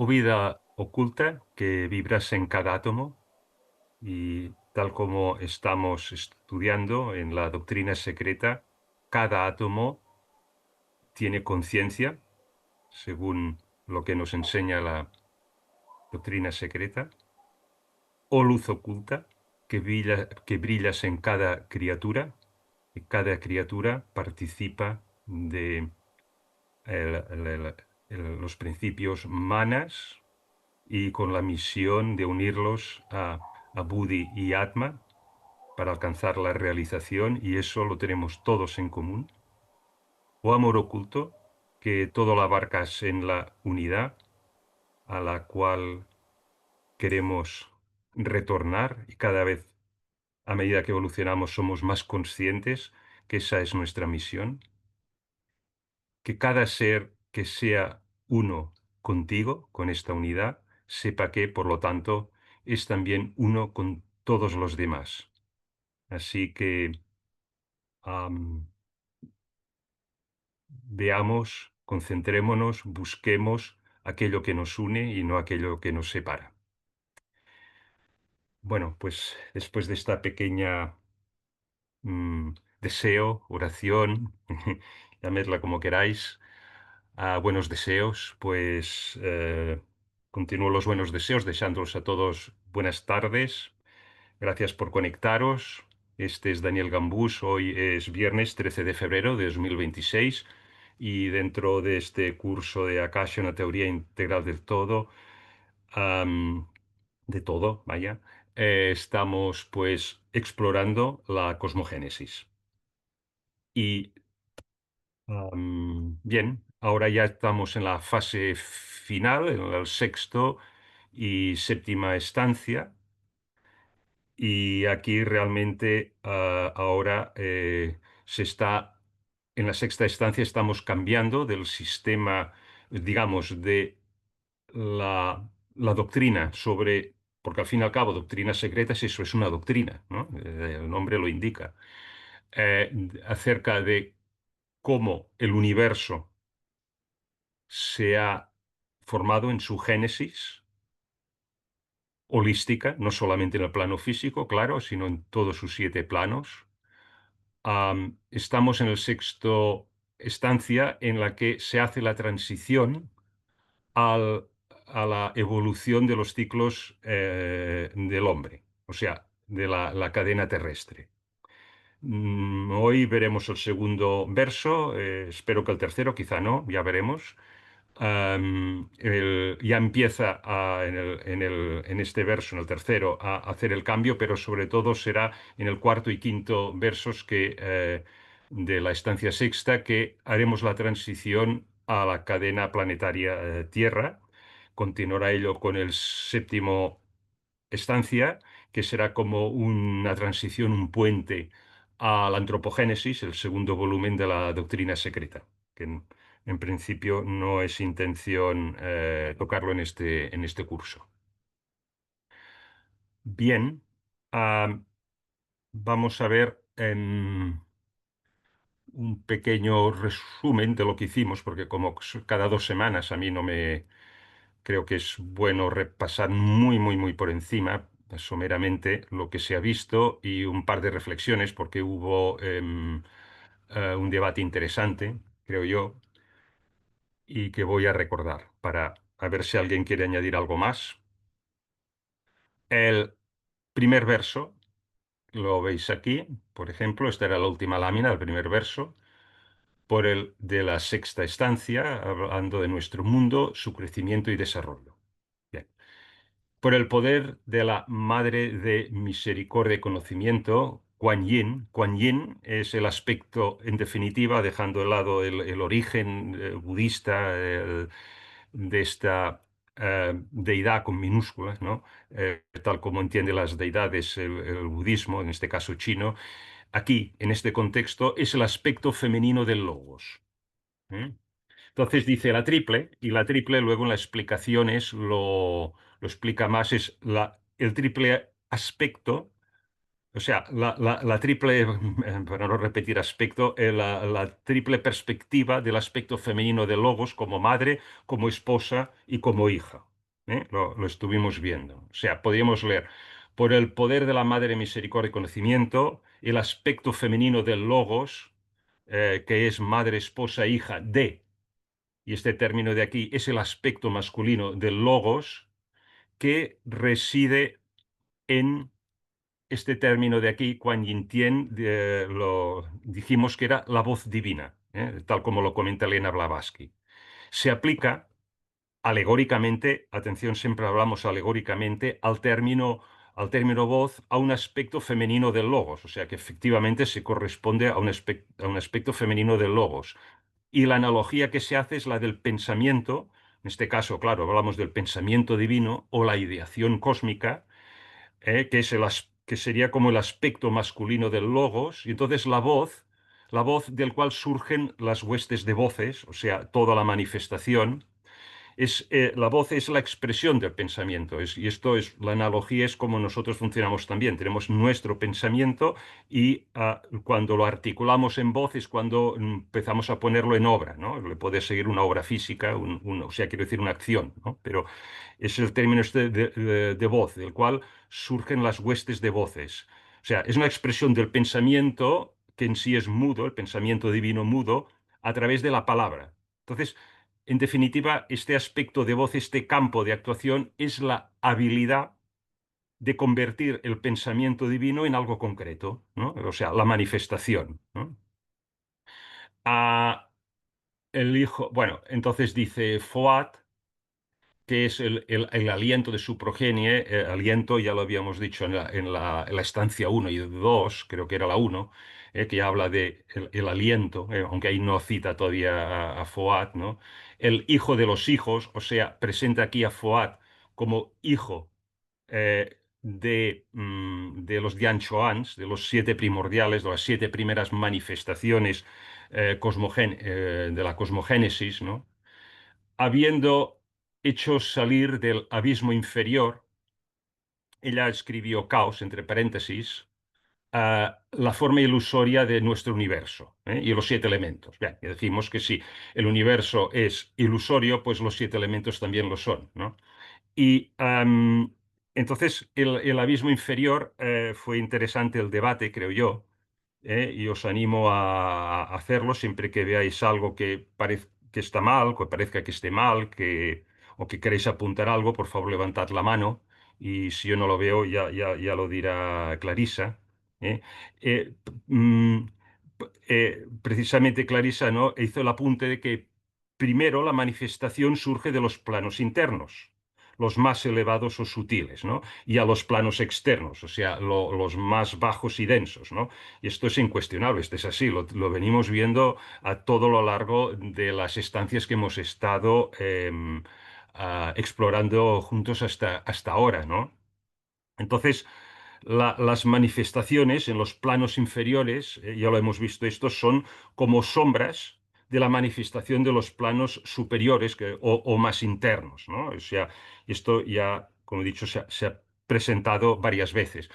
o vida oculta que vibras en cada átomo y tal como estamos estudiando en la doctrina secreta, cada átomo tiene conciencia, según lo que nos enseña la doctrina secreta, o luz oculta que brillas en cada criatura, y cada criatura participa de los principios manas y con la misión de unirlos a Buddhi y Atma para alcanzar la realización, y eso lo tenemos todos en común. O amor oculto, que todo lo abarcas en la unidad a la cual queremos retornar, y cada vez a medida que evolucionamos somos más conscientes que esa es nuestra misión. Que cada ser que sea uno contigo, con esta unidad, sepa que, por lo tanto, es también uno con todos los demás. Así que veamos, concentrémonos, busquemos aquello que nos une y no aquello que nos separa. Bueno, pues después de esta pequeña deseo, oración, llamadla como queráis, buenos deseos, pues continúo los buenos deseos, deseándolos a todos buenas tardes. Gracias por conectaros. Este es Daniel Gambús. Hoy es viernes 13 de febrero de 2026 y dentro de este curso de Akasha, una teoría integral del todo, de todo, vaya, estamos pues explorando la cosmogénesis. Y bien, ahora ya estamos en la fase final, en el sexto y séptima estancia, y aquí realmente ahora se está, en la sexta estancia estamos cambiando del sistema, digamos, de la doctrina sobre, porque al fin y al cabo doctrina secreta es eso, es una doctrina, ¿no? El nombre lo indica, acerca de cómo el universo se ha formado en su génesis holística, no solamente en el plano físico, claro, sino en todos sus 7 planos. Estamos en el sexto estancia en la que se hace la transición al- a la evolución de los ciclos del hombre, o sea, de la cadena terrestre. Hoy veremos el segundo verso, espero que el tercero, quizá no, ya veremos. Ya empieza en este verso, en el tercero, a hacer el cambio, pero sobre todo será en el cuarto y quinto versos de la estancia sexta que haremos la transición a la cadena planetaria Tierra. Continuará ello con el séptimo estancia, que será como una transición, un puente a la antropogénesis, el segundo volumen de la doctrina secreta, que en principio no es intención tocarlo en este curso. Bien, vamos a ver un pequeño resumen de lo que hicimos, porque como cada 2 semanas a mí no me... Creo que es bueno repasar muy por encima, someramente, lo que se ha visto y un par de reflexiones, porque hubo un debate interesante, creo yo, y que voy a recordar para a ver si alguien quiere añadir algo más. El primer verso, lo veis aquí, por ejemplo, esta era la última lámina, el primer verso, por el de la sexta estancia, hablando de nuestro mundo, su crecimiento y desarrollo. Bien. Por el poder de la Madre de Misericordia y Conocimiento, Kuan Yin. Kuan Yin es el aspecto, en definitiva, dejando de lado el origen budista de esta deidad con minúsculas, ¿no? Tal como entiende las deidades el budismo, en este caso chino. Aquí, en este contexto, es el aspecto femenino del logos. ¿Eh? Entonces dice la triple, y la triple luego en la explicación lo explica más, es el triple aspecto, o sea, la triple, para no repetir aspecto, la triple perspectiva del aspecto femenino de Logos como madre, como esposa y como hija. Lo estuvimos viendo. O sea, podríamos leer, por el poder de la Madre Misericordia y Conocimiento, el aspecto femenino del Logos, que es madre, esposa, hija de, y este término de aquí es el aspecto masculino del Logos, que reside en este término de aquí, Kuan Yin Tien, lo dijimos que era la voz divina, tal como lo comenta Elena Blavatsky. Se aplica alegóricamente, atención, siempre hablamos alegóricamente, al término voz, a un aspecto femenino del logos, o sea que efectivamente se corresponde a un aspecto femenino del logos. Y la analogía que se hace es la del pensamiento, en este caso, claro, hablamos del pensamiento divino o la ideación cósmica, que sería como el aspecto masculino del logos, y entonces la voz del cual surgen las huestes de voces, o sea, toda la manifestación la voz es la expresión del pensamiento. Y esto es, la analogía es como nosotros funcionamos también. Tenemos nuestro pensamiento y cuando lo articulamos en voz es cuando empezamos a ponerlo en obra, ¿no? Le puede seguir una obra física, o sea, quiero decir una acción, ¿no? Pero es el término este de voz, del cual surgen las huestes de voces. O sea, es una expresión del pensamiento que en sí es mudo, el pensamiento divino mudo, a través de la palabra. Entonces, en definitiva, este aspecto de voz, este campo de actuación, es la habilidad de convertir el pensamiento divino en algo concreto, ¿no? O sea, la manifestación, ¿no? Ah, el hijo, bueno, entonces dice Foat, que es el aliento de su progenie, aliento, ya lo habíamos dicho en la estancia uno y 2, creo que era la uno, que ya habla de el aliento, aunque ahí no cita todavía a Foat, ¿no? El hijo de los hijos, o sea, presenta aquí a Foat como hijo de los Dianchoans, de los siete primordiales, de las siete primeras manifestaciones de la cosmogénesis, ¿no? Habiendo hecho salir del abismo inferior, ella escribió caos, entre paréntesis, la forma ilusoria de nuestro universo, y los siete elementos. Bien, y decimos que si el universo es ilusorio, pues los siete elementos también lo son, ¿no? Y entonces el abismo inferior fue interesante el debate, creo yo, y os animo a hacerlo siempre que veáis algo que está mal, que parezca que esté mal, o que queréis apuntar algo, por favor levantad la mano y si yo no lo veo ya lo dirá Clarisa. ¿eh? Eh, mm, Precisamente Clarisa, ¿no? hizo el apunte de que primero la manifestación surge de los planos internos, los más elevados o sutiles, ¿no? Y a los planos externos, o sea, los más bajos y densos, ¿no? Y esto es incuestionable, esto es así, lo venimos viendo a todo lo largo de las estancias que hemos estado explorando juntos hasta ahora, ¿no? Entonces, las manifestaciones en los planos inferiores, ya lo hemos visto, estos son como sombras de la manifestación de los planos superiores o más internos, ¿no? O sea, esto ya, como he dicho, se ha presentado varias veces.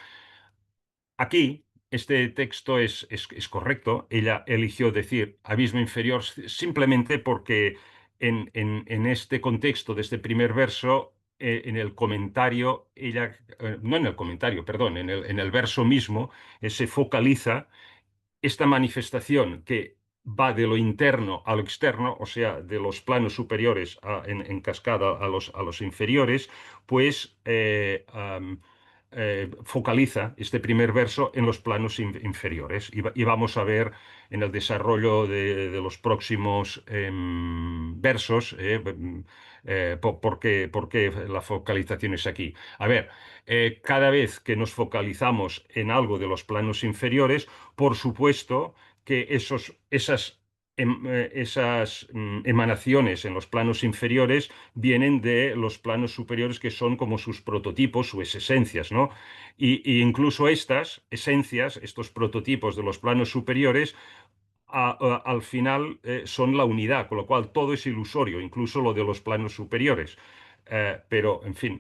Aquí, este texto es correcto. Ella eligió decir abismo inferior simplemente porque en este contexto de este primer verso, en el comentario, no en el comentario, perdón, en el verso mismo, se focaliza esta manifestación que va de lo interno a lo externo, o sea, de los planos superiores en cascada a los inferiores, pues focaliza este primer verso en los planos inferiores. Y vamos a ver en el desarrollo de los próximos versos por qué la focalización es aquí. A ver, cada vez que nos focalizamos en algo de los planos inferiores, por supuesto que esas emanaciones en los planos inferiores vienen de los planos superiores que son como sus prototipos, sus esencias, ¿no? Y incluso estas esencias, estos prototipos de los planos superiores, al final son la unidad, con lo cual todo es ilusorio, incluso lo de los planos superiores. Pero, en fin,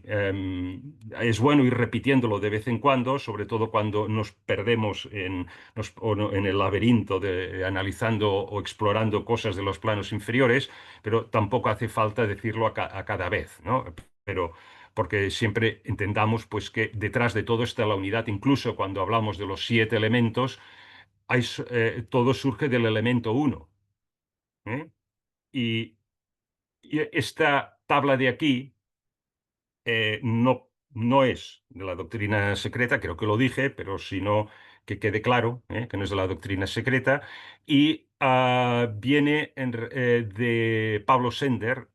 es bueno ir repitiéndolo de vez en cuando, sobre todo cuando nos perdemos en el laberinto de analizando o explorando cosas de los planos inferiores, pero tampoco hace falta decirlo a cada vez, ¿no? pero porque siempre entendamos pues que detrás de todo está la unidad, incluso cuando hablamos de los 7 elementos, todo surge del elemento uno, ¿eh? Y, y esta tabla de aquí no es de la doctrina secreta, creo que lo dije, pero si no, que quede claro, que no es de la doctrina secreta, y viene de Pablo Sender,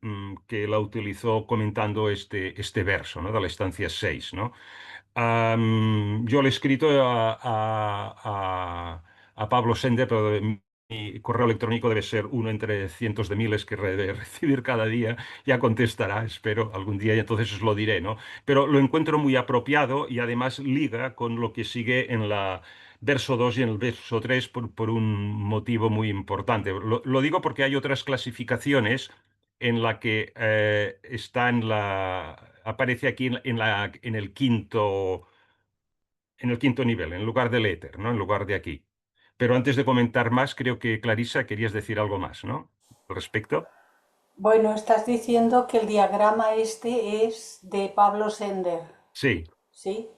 que la utilizó comentando este verso, ¿no? De la estancia 6, ¿no? Yo le he escrito a Pablo Sender, pero mi correo electrónico debe ser uno entre cientos de miles que debe recibir cada día. Ya contestará, espero, algún día, y entonces os lo diré, ¿no? Pero lo encuentro muy apropiado y además liga con lo que sigue en la verso 2 y en el verso 3 por un motivo muy importante. Lo digo porque hay otras clasificaciones en la que aparece aquí en el quinto nivel, en lugar del éter, ¿no? En lugar de aquí. Pero antes de comentar más, creo que Clarisa querías decir algo más, ¿no? Al respecto. Bueno, estás diciendo que el diagrama este es de Pablo Sender, Sí, ¿sí?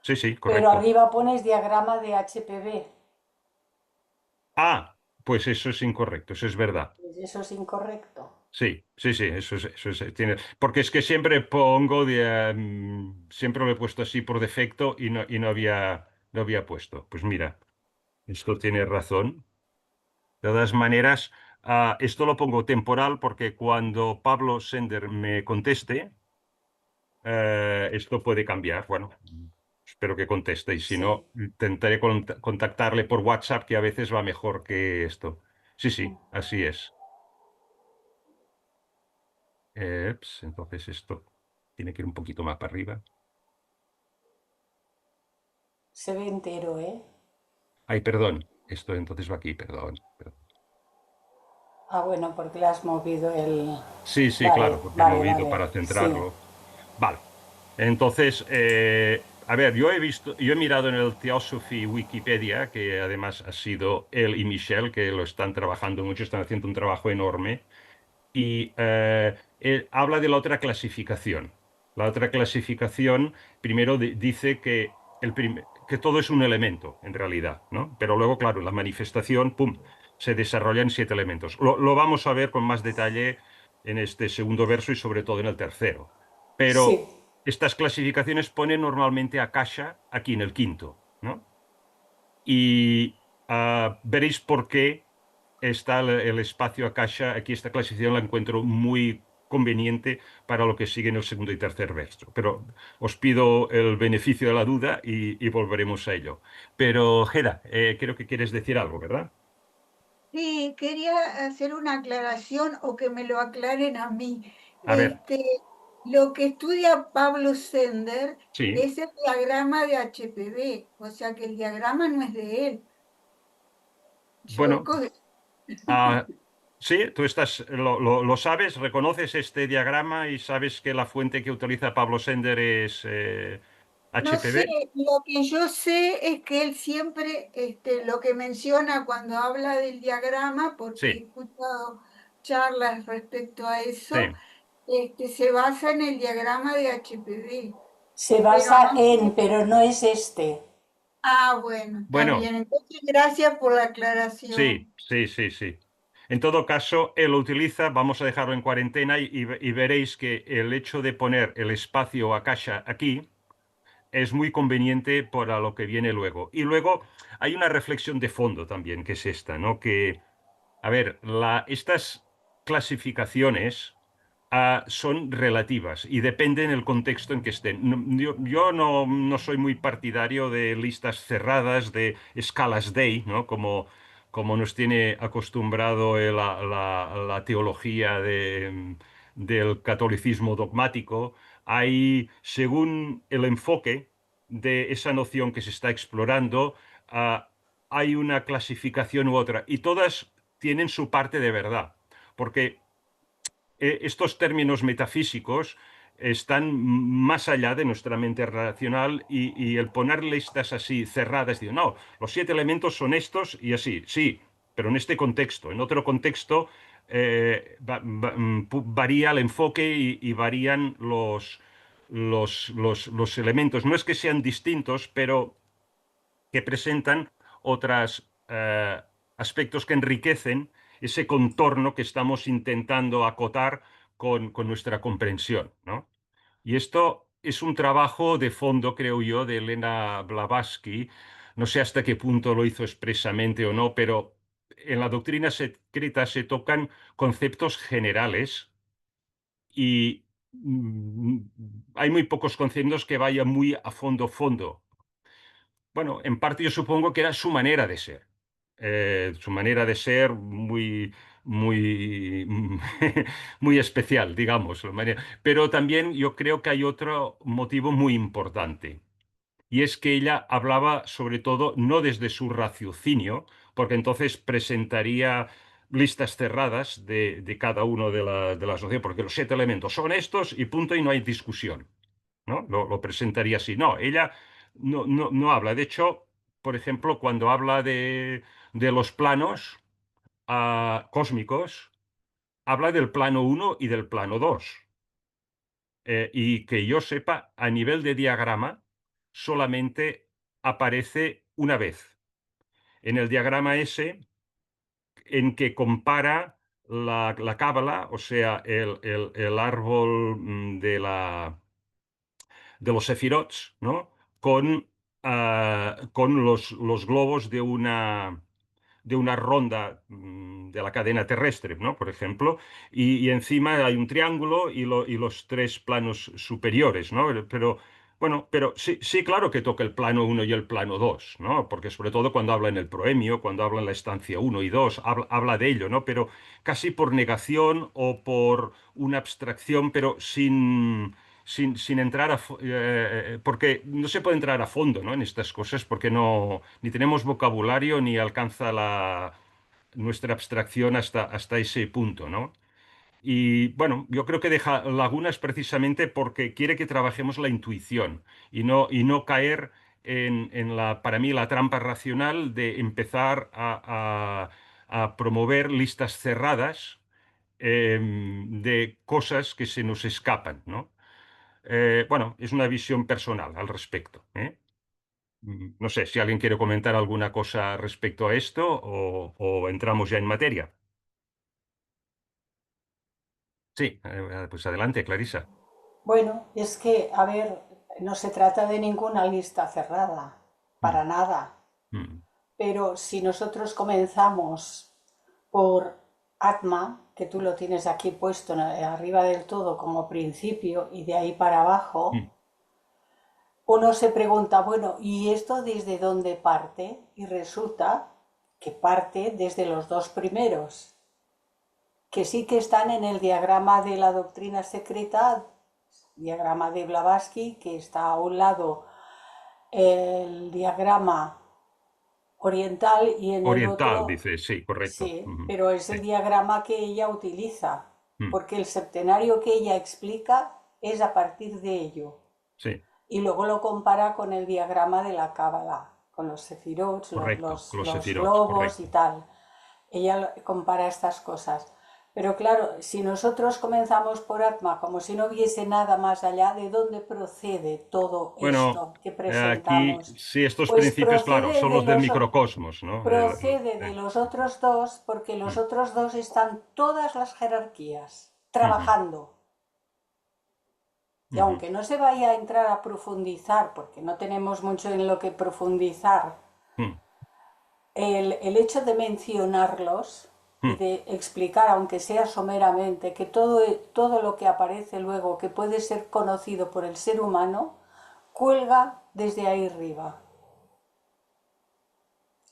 sí, sí, Pero correcto. arriba pones diagrama de HPV. Ah, pues eso es incorrecto, eso es verdad. Pues eso es incorrecto. Sí, sí, sí, porque es que siempre siempre lo he puesto así por defecto y no había puesto. Pues mira, esto tiene razón. De todas maneras, esto lo pongo temporal porque cuando Pablo Sender me conteste, esto puede cambiar. Bueno, espero que conteste y si Sí. no, intentaré contactarle por WhatsApp, que a veces va mejor que esto. Sí, sí, así es. Entonces esto tiene que ir un poquito más para arriba. Se ve entero, ¿eh? Ay, perdón. Esto entonces va aquí, perdón. Perdón. Ah, bueno, porque le has movido el... Sí, sí, Vale, claro, porque he vale, movido vale. para Sí, centrarlo. Vale. Entonces, a ver, yo he mirado en el Theosophy Wikipedia, que además ha sido él y Michelle, que lo están trabajando mucho, están haciendo un trabajo enorme. Y él habla de la otra clasificación. La otra clasificación primero dice que todo es un elemento, en realidad, ¿no? Pero luego, claro, la manifestación, ¡pum!, se desarrolla en 7 elementos. Lo vamos a ver con más detalle en este segundo verso y sobre todo en el tercero. sí, Pero estas clasificaciones ponen normalmente a Kasha aquí en el quinto, ¿no? Y veréis por qué está el espacio Akasha. Aquí esta clasificación la encuentro muy conveniente para lo que sigue en el segundo y tercer verso. Pero os pido el beneficio de la duda y volveremos a ello. Pero, Geda, creo que quieres decir algo, ¿verdad? Sí, quería hacer una aclaración o que me lo aclaren a mí. A ver, Este, lo que estudia Pablo Sender sí. es el diagrama de HPV, o sea que el diagrama no es de él. Yo, Bueno, ah, sí, tú lo sabes, reconoces este diagrama y sabes que la fuente que utiliza Pablo Sender es no sé, HPV. lo que yo sé es que él siempre, lo que menciona cuando habla del diagrama, porque he Sí, escuchado charlas respecto a eso, sí. se basa en el diagrama de HPV, se pero basa no en, sé. pero no es este. Ah, bueno, está Bueno. bien. Entonces, gracias por la Sí, aclaración. sí, sí, sí. En todo caso, él lo utiliza, vamos a dejarlo en cuarentena y veréis que el hecho de poner el espacio Akasha aquí es muy conveniente para lo que viene luego. Y luego hay una reflexión de fondo también, que es esta, ¿no? Que, a ver, estas clasificaciones son relativas y dependen del contexto en que estén. Yo no soy muy partidario de listas cerradas, de escalas Day, ¿no? Como nos tiene acostumbrado la teología del catolicismo dogmático. Hay, según el enfoque de esa noción que se está explorando, ah, hay una clasificación u otra y todas tienen su parte de verdad. Porque estos términos metafísicos están más allá de nuestra mente racional y el poner listas así cerradas, digo, no, los 7 elementos son estos y así, sí, pero en este contexto. En otro contexto varía el enfoque y varían los elementos. No es que sean distintos, pero que presentan otros aspectos que enriquecen ese contorno que estamos intentando acotar con nuestra comprensión, ¿no? Y esto es un trabajo de fondo, creo yo, de Elena Blavatsky. No sé hasta qué punto lo hizo expresamente o no, pero en la doctrina secreta se tocan conceptos generales y hay muy pocos conceptos que vayan muy a fondo, fondo. Bueno, en parte yo supongo que era su manera de ser. Su manera de ser muy, muy especial, digamos. Pero también yo creo que hay otro motivo muy importante. Y es que ella hablaba sobre todo no desde su raciocinio, porque entonces presentaría listas cerradas de cada uno de las nociones, porque los 7 elementos son estos y punto y no hay discusión. ¿No? Lo presentaría así. No, ella no habla. De hecho, por ejemplo, cuando habla de los planos cósmicos, habla del plano uno y del plano 2. Y que yo sepa, a nivel de diagrama, solamente aparece una vez. En el diagrama ese, en que compara la cábala, o sea, el árbol de los sefirots, ¿no? Con los globos de una ronda de la cadena terrestre, ¿no? Por ejemplo, y encima hay un triángulo y los 3 planos superiores, ¿no? Pero, bueno, pero sí, sí, claro que toca el plano uno y el plano 2, ¿no? Porque sobre todo cuando habla en el proemio, cuando habla en la estancia uno y 2 habla de ello, ¿no? Pero casi por negación o por una abstracción, pero sin entrar porque no se puede entrar a fondo, ¿no? En estas cosas porque no, ni tenemos vocabulario ni alcanza nuestra abstracción hasta ese punto, ¿no? Y bueno, yo creo que deja lagunas precisamente porque quiere que trabajemos la intuición y no caer para mí, la trampa racional de empezar a promover listas cerradas de cosas que se nos escapan, ¿no? Bueno, es una visión personal al respecto, ¿eh? No sé si alguien quiere comentar alguna cosa respecto a esto o entramos ya en materia. Sí, pues adelante, Clarisa. Bueno, es que, a ver, no se trata de ninguna lista cerrada, Mm, para nada. mm, Pero si nosotros comenzamos por Atma, que tú lo tienes aquí puesto arriba del todo como principio y de ahí para abajo, mm. uno se pregunta, bueno, ¿y esto desde dónde parte? Y resulta que parte desde los dos primeros, que sí que están en el diagrama de la doctrina secreta, diagrama de Blavatsky, que está a un lado el diagrama oriental y en el Oriental, otro, dice, sí, correcto. sí, Ujú, pero es sí, el diagrama que ella utiliza, mm, porque el septenario que ella explica es a partir de ello. sí, Y luego lo compara con el diagrama de la Cábala, con los sefirots, correcto. Los los sefirots, globos y correcto. tal. Ella compara estas cosas. Pero claro, si nosotros comenzamos por Atma como si no hubiese nada más allá, ¿de dónde procede todo Bueno, esto que aquí presentamos? sí, estos Pues principios, claro, son los del microcosmos, ¿no? procede de los otros dos porque los Mm, otros dos están todas las jerarquías ujú, trabajando. Y ujú, aunque no se vaya a entrar a profundizar, porque no tenemos mucho en lo que profundizar, mm, el hecho de mencionarlos y mm. de explicar, aunque sea someramente, que todo lo que aparece luego, que puede ser conocido por el ser humano, cuelga desde ahí arriba.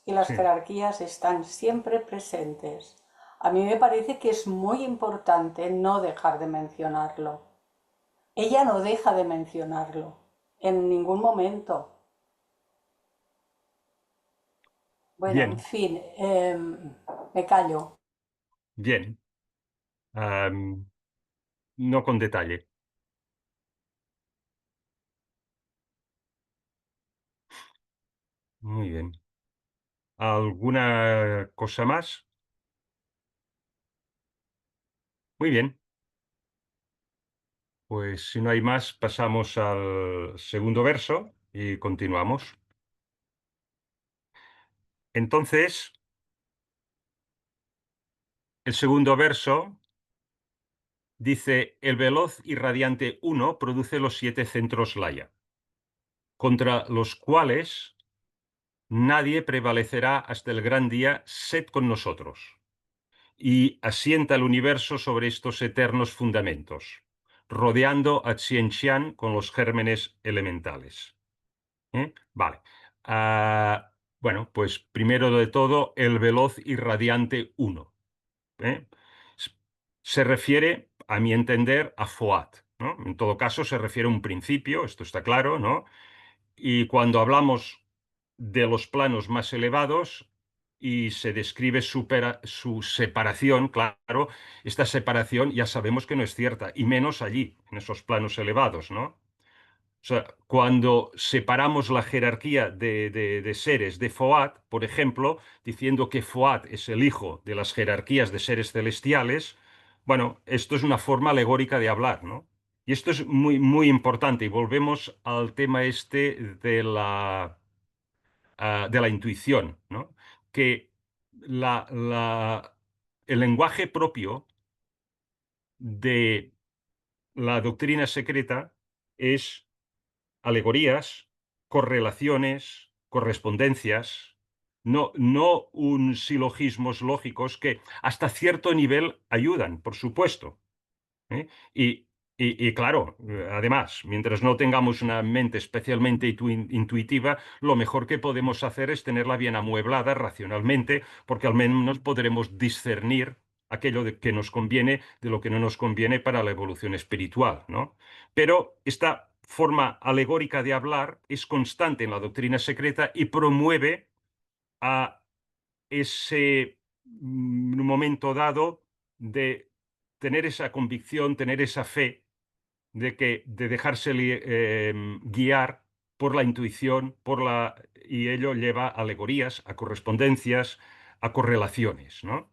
Y las Sí, jerarquías están siempre presentes. A mí me parece que es muy importante no dejar de mencionarlo. Ella no deja de mencionarlo en ningún momento. Bueno, en bien, fin, me callo. bien. No con detalle. Muy bien. ¿Alguna cosa más? Muy bien. Pues si no hay más, pasamos al segundo verso y continuamos. Entonces, el segundo verso dice, el veloz y radiante uno produce los 7 centros Laya, contra los cuales nadie prevalecerá hasta el gran día, sed con nosotros. Y asienta el universo sobre estos eternos fundamentos, rodeando a Xian con los gérmenes elementales. Vale. Bueno, pues primero de todo, el veloz y radiante uno. ¿eh? Se refiere, a mi entender, a Foat, ¿no? En todo caso, se refiere a un principio, esto está claro, ¿no? Y cuando hablamos de los planos más elevados y se describe su separación, claro, esta separación ya sabemos que no es cierta, y menos allí, en esos planos elevados, ¿no? O sea, cuando separamos la jerarquía de seres de Foat, por ejemplo, diciendo que Foat es el hijo de las jerarquías de seres celestiales, bueno, esto es una forma alegórica de hablar, ¿no? Y esto es muy, muy importante. Y volvemos al tema este de la intuición, ¿no? Que el lenguaje propio de la doctrina secreta es alegorías, correlaciones, correspondencias, no un silogismos lógicos que hasta cierto nivel ayudan, por supuesto. ¿eh? Y, y claro, además, mientras no tengamos una mente especialmente intuitiva, lo mejor que podemos hacer es tenerla bien amueblada racionalmente, porque al menos podremos discernir aquello que nos conviene de lo que no nos conviene para la evolución espiritual, ¿no? Pero esta forma alegórica de hablar es constante en la doctrina secreta y promueve a ese momento dado de tener esa convicción, tener esa fe de dejarse guiar por la intuición, y ello lleva a alegorías, a correspondencias, a correlaciones, ¿no?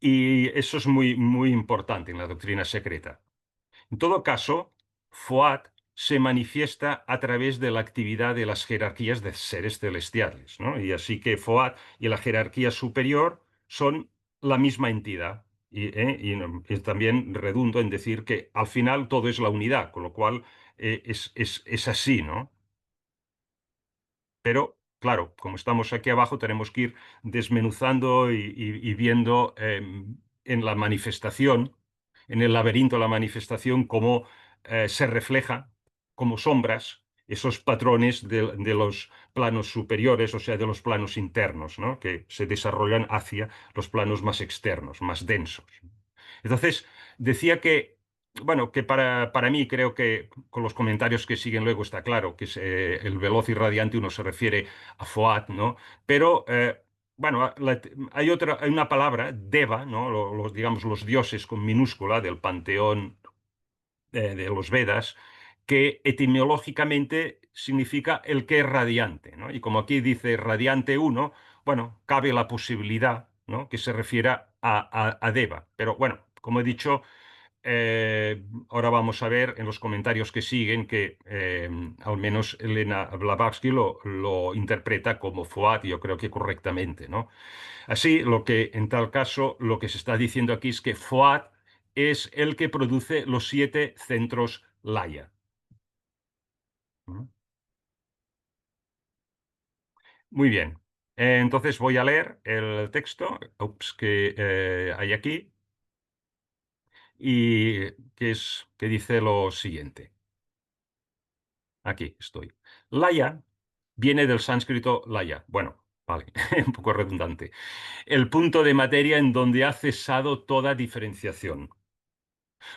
Y eso es muy, muy importante en la doctrina secreta. En todo caso, Foat se manifiesta a través de la actividad de las jerarquías de seres celestiales, ¿no? Y así que Foat y la jerarquía superior son la misma entidad. Y también redundo en decir que al final todo es la unidad, con lo cual es así, ¿no? Pero, claro, como estamos aquí abajo, tenemos que ir desmenuzando y viendo en la manifestación, en el laberinto de la manifestación, cómo se refleja como sombras esos patrones de los planos superiores, o sea, de los planos internos, ¿no? Que se desarrollan hacia los planos más externos, más densos. Entonces, decía que, bueno, que para mí creo que con los comentarios que siguen luego está claro que el veloz y radiante uno se refiere a Foat, ¿no? Pero, bueno, hay una palabra, Deva, ¿no? Digamos, los dioses con minúscula del panteón de los Vedas, que etimológicamente significa el que es radiante, ¿no? Y como aquí dice radiante uno, bueno, cabe la posibilidad, ¿no? Que se refiera a Deva. Pero bueno, como he dicho, ahora vamos a ver en los comentarios que siguen que al menos Elena Blavatsky lo interpreta como Foat, yo creo que correctamente, ¿no? Así, en tal caso, lo que se está diciendo aquí es que Foat es el que produce los 7 centros Laya. ¿Mm? Muy bien. Entonces voy a leer el texto que hay aquí y que dice lo siguiente. Aquí estoy. Laya viene del sánscrito laya. Bueno, vale, un poco redundante. El punto de materia en donde ha cesado toda diferenciación.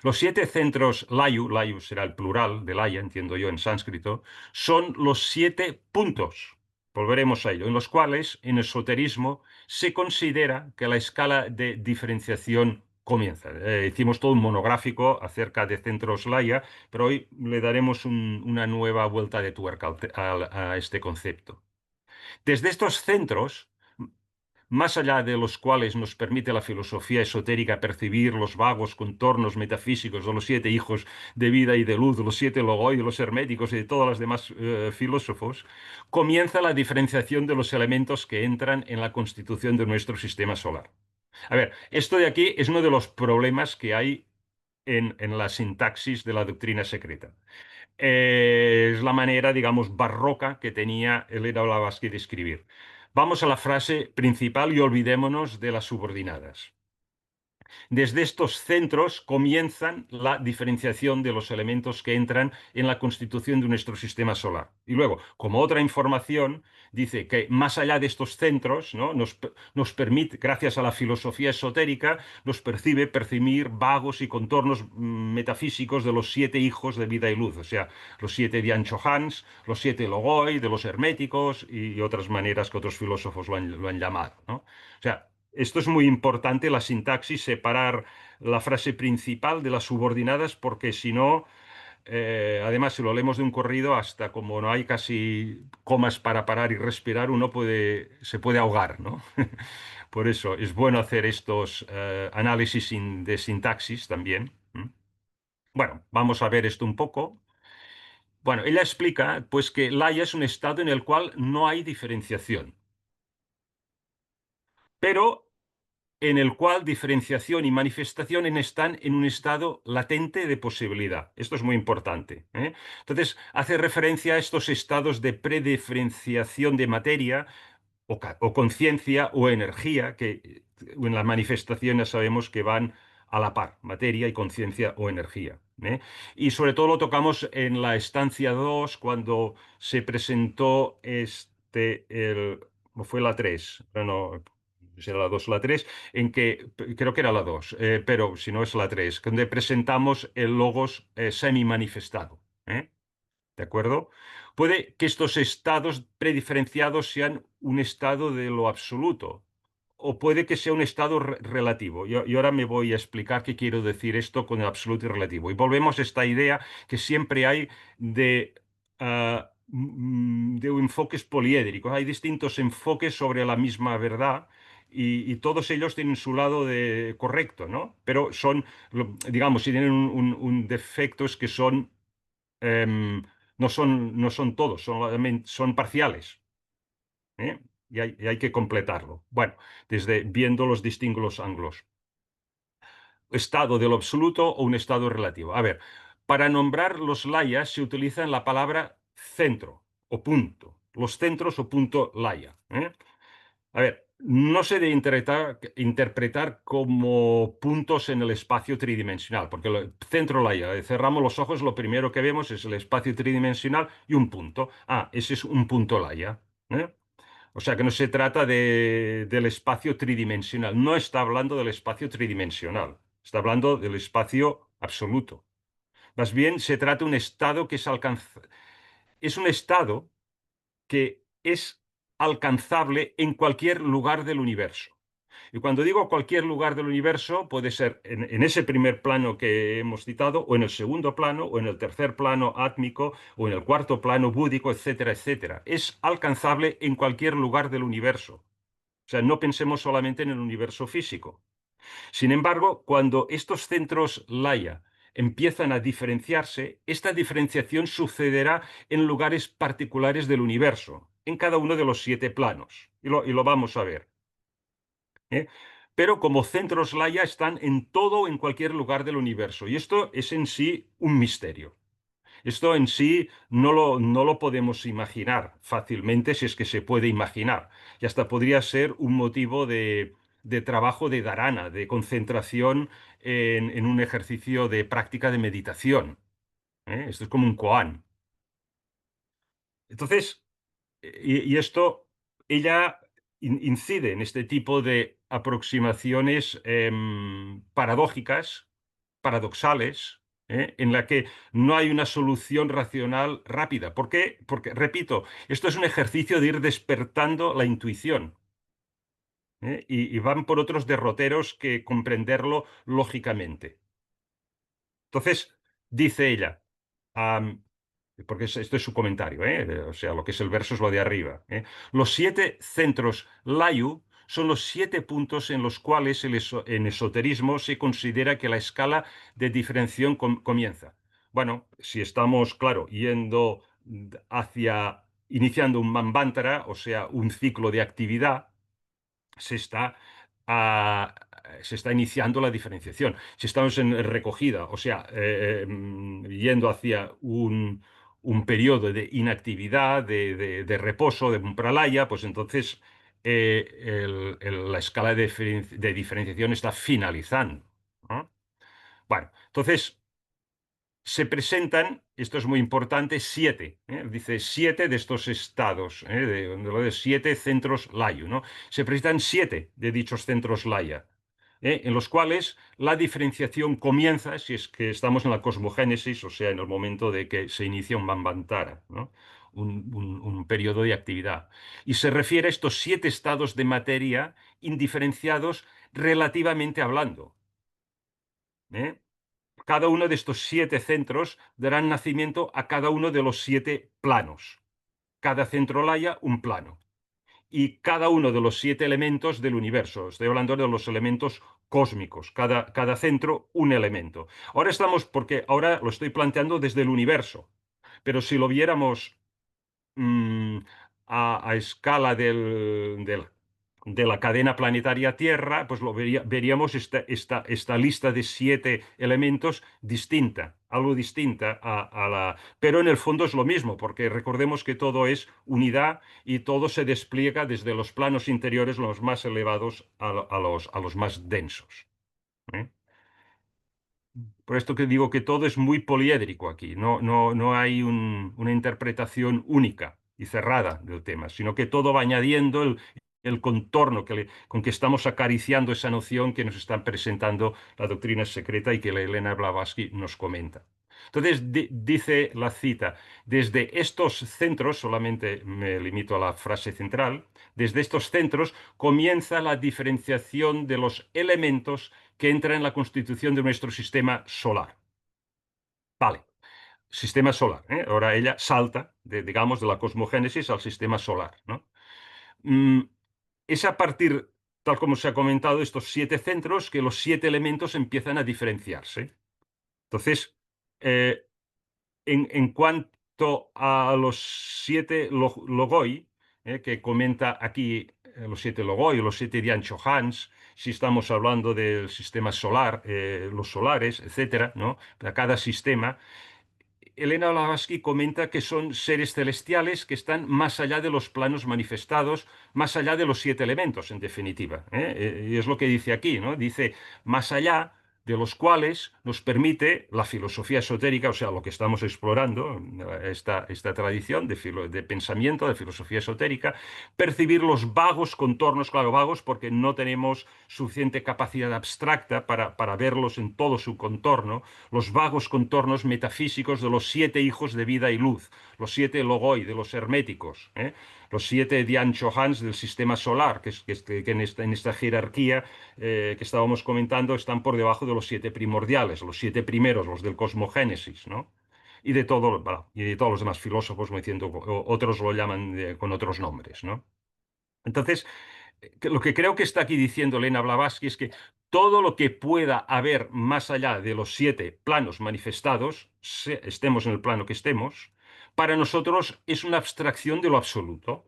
Los 7 centros layu, layu será el plural de laya, entiendo yo en sánscrito, son los 7 puntos, volveremos a ello, en los cuales en esoterismo se considera que la escala de diferenciación comienza. Hicimos todo un monográfico acerca de centros laya, pero hoy le daremos una nueva vuelta de tuerca a este concepto. Desde estos centros más allá de los cuales nos permite la filosofía esotérica percibir los vagos contornos metafísicos de los 7 hijos de vida y de luz, de los 7 logoi, de los herméticos y de todos los demás filósofos, comienza la diferenciación de los elementos que entran en la constitución de nuestro sistema solar. A ver, esto de aquí es uno de los problemas que hay en la sintaxis de la doctrina secreta. Es la manera, digamos, barroca que tenía Elena Blavatsky de escribir. Vamos a la frase principal y olvidémonos de las subordinadas. Desde estos centros comienzan la diferenciación de los elementos que entran en la constitución de nuestro sistema solar. Y luego, como otra información, dice que más allá de estos centros, ¿no? nos permite, gracias a la filosofía esotérica, nos percibir vagos y contornos metafísicos de los 7 hijos de vida y luz, o sea, los 7 Dian-Chohans, los 7 logoi de los herméticos y otras maneras que otros filósofos lo han llamado, ¿no? O sea, esto es muy importante, la sintaxis, separar la frase principal de las subordinadas, porque si no, además, si lo leemos de un corrido, hasta como no hay casi comas para parar y respirar, se puede ahogar, ¿no? Por eso es bueno hacer estos análisis de sintaxis también. Bueno, vamos a ver esto un poco. Bueno, ella explica pues que Laya es un estado en el cual no hay diferenciación, pero en el cual diferenciación y manifestación están en un estado latente de posibilidad. Esto es muy importante, ¿eh? Entonces, hace referencia a estos estados de prediferenciación de materia o conciencia o energía, que en las manifestaciones sabemos que van a la par, materia y conciencia o energía, ¿eh? Y sobre todo lo tocamos en la estancia 2 cuando se presentó ¿o fue la 3? Bueno, será la 2 o la 3, en que creo que era la 2, pero si no es la 3, donde presentamos el logos semi-manifestado, ¿eh? ¿De acuerdo? Puede que estos estados prediferenciados sean un estado de lo absoluto, o puede que sea un estado relativo. Y ahora me voy a explicar qué quiero decir esto con el absoluto y relativo. Y volvemos a esta idea que siempre hay de enfoques poliédricos. Hay distintos enfoques sobre la misma verdad. Y todos ellos tienen su lado correcto, ¿no? Pero son, digamos, si tienen un defecto es que son no son todos, son parciales, ¿eh? Y hay que completarlo. Bueno, desde viendo los distintos ángulos. Estado de lo absoluto o un estado relativo. A ver, para nombrar los layas se utiliza la palabra centro o punto. Los centros o punto laya, ¿eh? A ver, no se debe interpretar como puntos en el espacio tridimensional, porque el centro laya, cerramos los ojos, lo primero que vemos es el espacio tridimensional y un punto. Ah, ese es un punto laya, ¿eh? O sea que no se trata del espacio tridimensional, no está hablando del espacio tridimensional, está hablando del espacio absoluto. Más bien se trata de un estado que es un estado que es alcanzable en cualquier lugar del universo. Y cuando digo cualquier lugar del universo, puede ser en ese primer plano que hemos citado, o en el segundo plano, o en el tercer plano átmico, o en el cuarto plano búdico, etcétera, etcétera. Es alcanzable en cualquier lugar del universo. O sea, no pensemos solamente en el universo físico. Sin embargo, cuando estos centros Laya empiezan a diferenciarse, esta diferenciación sucederá en lugares particulares del universo, en cada uno de los 7 planos. Y lo vamos a ver, ¿eh? Pero como centros Laya están en todo, en cualquier lugar del universo. Y esto es en sí un misterio. Esto en sí no lo podemos imaginar fácilmente, si es que se puede imaginar. Y hasta podría ser un motivo de trabajo de dharana, de concentración en un ejercicio de práctica de meditación, ¿eh? Esto es como un koan. Entonces, y esto, ella incide en este tipo de aproximaciones paradójicas, paradoxales, en la que no hay una solución racional rápida. ¿Por qué? Porque, repito, esto es un ejercicio de ir despertando la intuición, ¿eh? Y van por otros derroteros que comprenderlo lógicamente. Entonces, dice ella, porque esto es su comentario, ¿eh? O sea, lo que es el verso es lo de arriba, ¿eh? Los 7 centros Layu son los 7 puntos en los cuales en esoterismo se considera que la escala de diferenciación comienza. Bueno, si estamos, claro, iniciando un Manvantara, o sea, un ciclo de actividad, se está, ah, se está iniciando la diferenciación. Si estamos en recogida, o sea, yendo hacia un periodo de inactividad, de reposo, de un pralaya, pues entonces la escala de diferenciación está finalizando, ¿no? Bueno, entonces se presentan, esto es muy importante, 7, dice 7 de estos estados, de 7 centros Layu, ¿no? Se presentan 7 de dichos centros Laya, en los cuales la diferenciación comienza, si es que estamos en la cosmogénesis, o sea, en el momento de que se inicia un Manvantara, ¿no? Un periodo de actividad. Y se refiere a estos 7 estados de materia indiferenciados relativamente hablando. ¿Eh? Cada uno de estos 7 centros darán nacimiento a cada uno de los 7 planos. Cada centro laya un plano. Y cada uno de los 7 elementos del universo. Estoy hablando de los elementos cósmicos. Cada centro un elemento. Porque ahora lo estoy planteando desde el universo. Pero si lo viéramos mm, a escala de la cadena planetaria Tierra, pues veríamos esta lista de 7 elementos distinta, algo distinta Pero en el fondo es lo mismo, porque recordemos que todo es unidad y todo se despliega desde los planos interiores, los más elevados, a los más densos. ¿Eh? Por esto que digo que todo es muy poliédrico aquí, no hay una interpretación única y cerrada del tema, sino que todo va añadiendo el contorno con que estamos acariciando esa noción que nos está presentando la doctrina secreta y que la Elena Blavatsky nos comenta. Entonces, dice la cita, desde estos centros, solamente me limito a la frase central, desde estos centros comienza la diferenciación de los elementos que entran en la constitución de nuestro sistema solar. Vale, sistema solar, ¿eh? Ahora ella salta, digamos, de la cosmogénesis al sistema solar, ¿no? Mm, es a partir, tal como se ha comentado, estos 7 centros que los 7 elementos empiezan a diferenciarse. Entonces, eh, en cuanto a los 7 logoi, que comenta aquí, los 7 logoi, los 7 Dian Chohans, si estamos hablando del sistema solar, los solares, etcétera, ¿no? Para cada sistema, Elena Blavatsky comenta que son seres celestiales que están más allá de los planos manifestados, más allá de los 7 elementos, en definitiva. Y es lo que dice aquí, ¿no? Dice, más allá de los cuales nos permite la filosofía esotérica, o sea, lo que estamos explorando, esta tradición de pensamiento, de filosofía esotérica, percibir los vagos contornos, claro, vagos porque no tenemos suficiente capacidad abstracta para verlos en todo su contorno, los vagos contornos metafísicos de los 7 hijos de vida y luz, los 7 logoi de los herméticos, los 7 Dian Chohans del sistema solar, que en esta jerarquía que estábamos comentando están por debajo de los 7 primordiales, los 7 primeros, los del cosmogénesis, ¿no? Y de todos los demás filósofos, otros lo llaman con otros nombres, ¿no? Entonces, lo que creo que está aquí diciendo Elena Blavatsky es que todo lo que pueda haber más allá de los 7 planos manifestados, estemos en el plano que estemos, para nosotros es una abstracción de lo absoluto.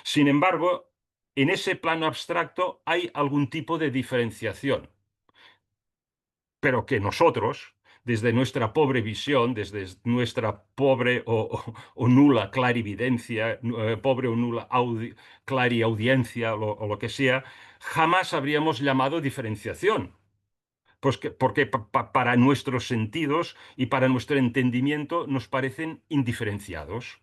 Sin embargo, en ese plano abstracto hay algún tipo de diferenciación, pero que nosotros, desde nuestra pobre visión, desde nuestra pobre o nula clarividencia, pobre o nula clariaudiencia o lo que sea, jamás habríamos llamado diferenciación. Pues porque para nuestros sentidos y para nuestro entendimiento nos parecen indiferenciados.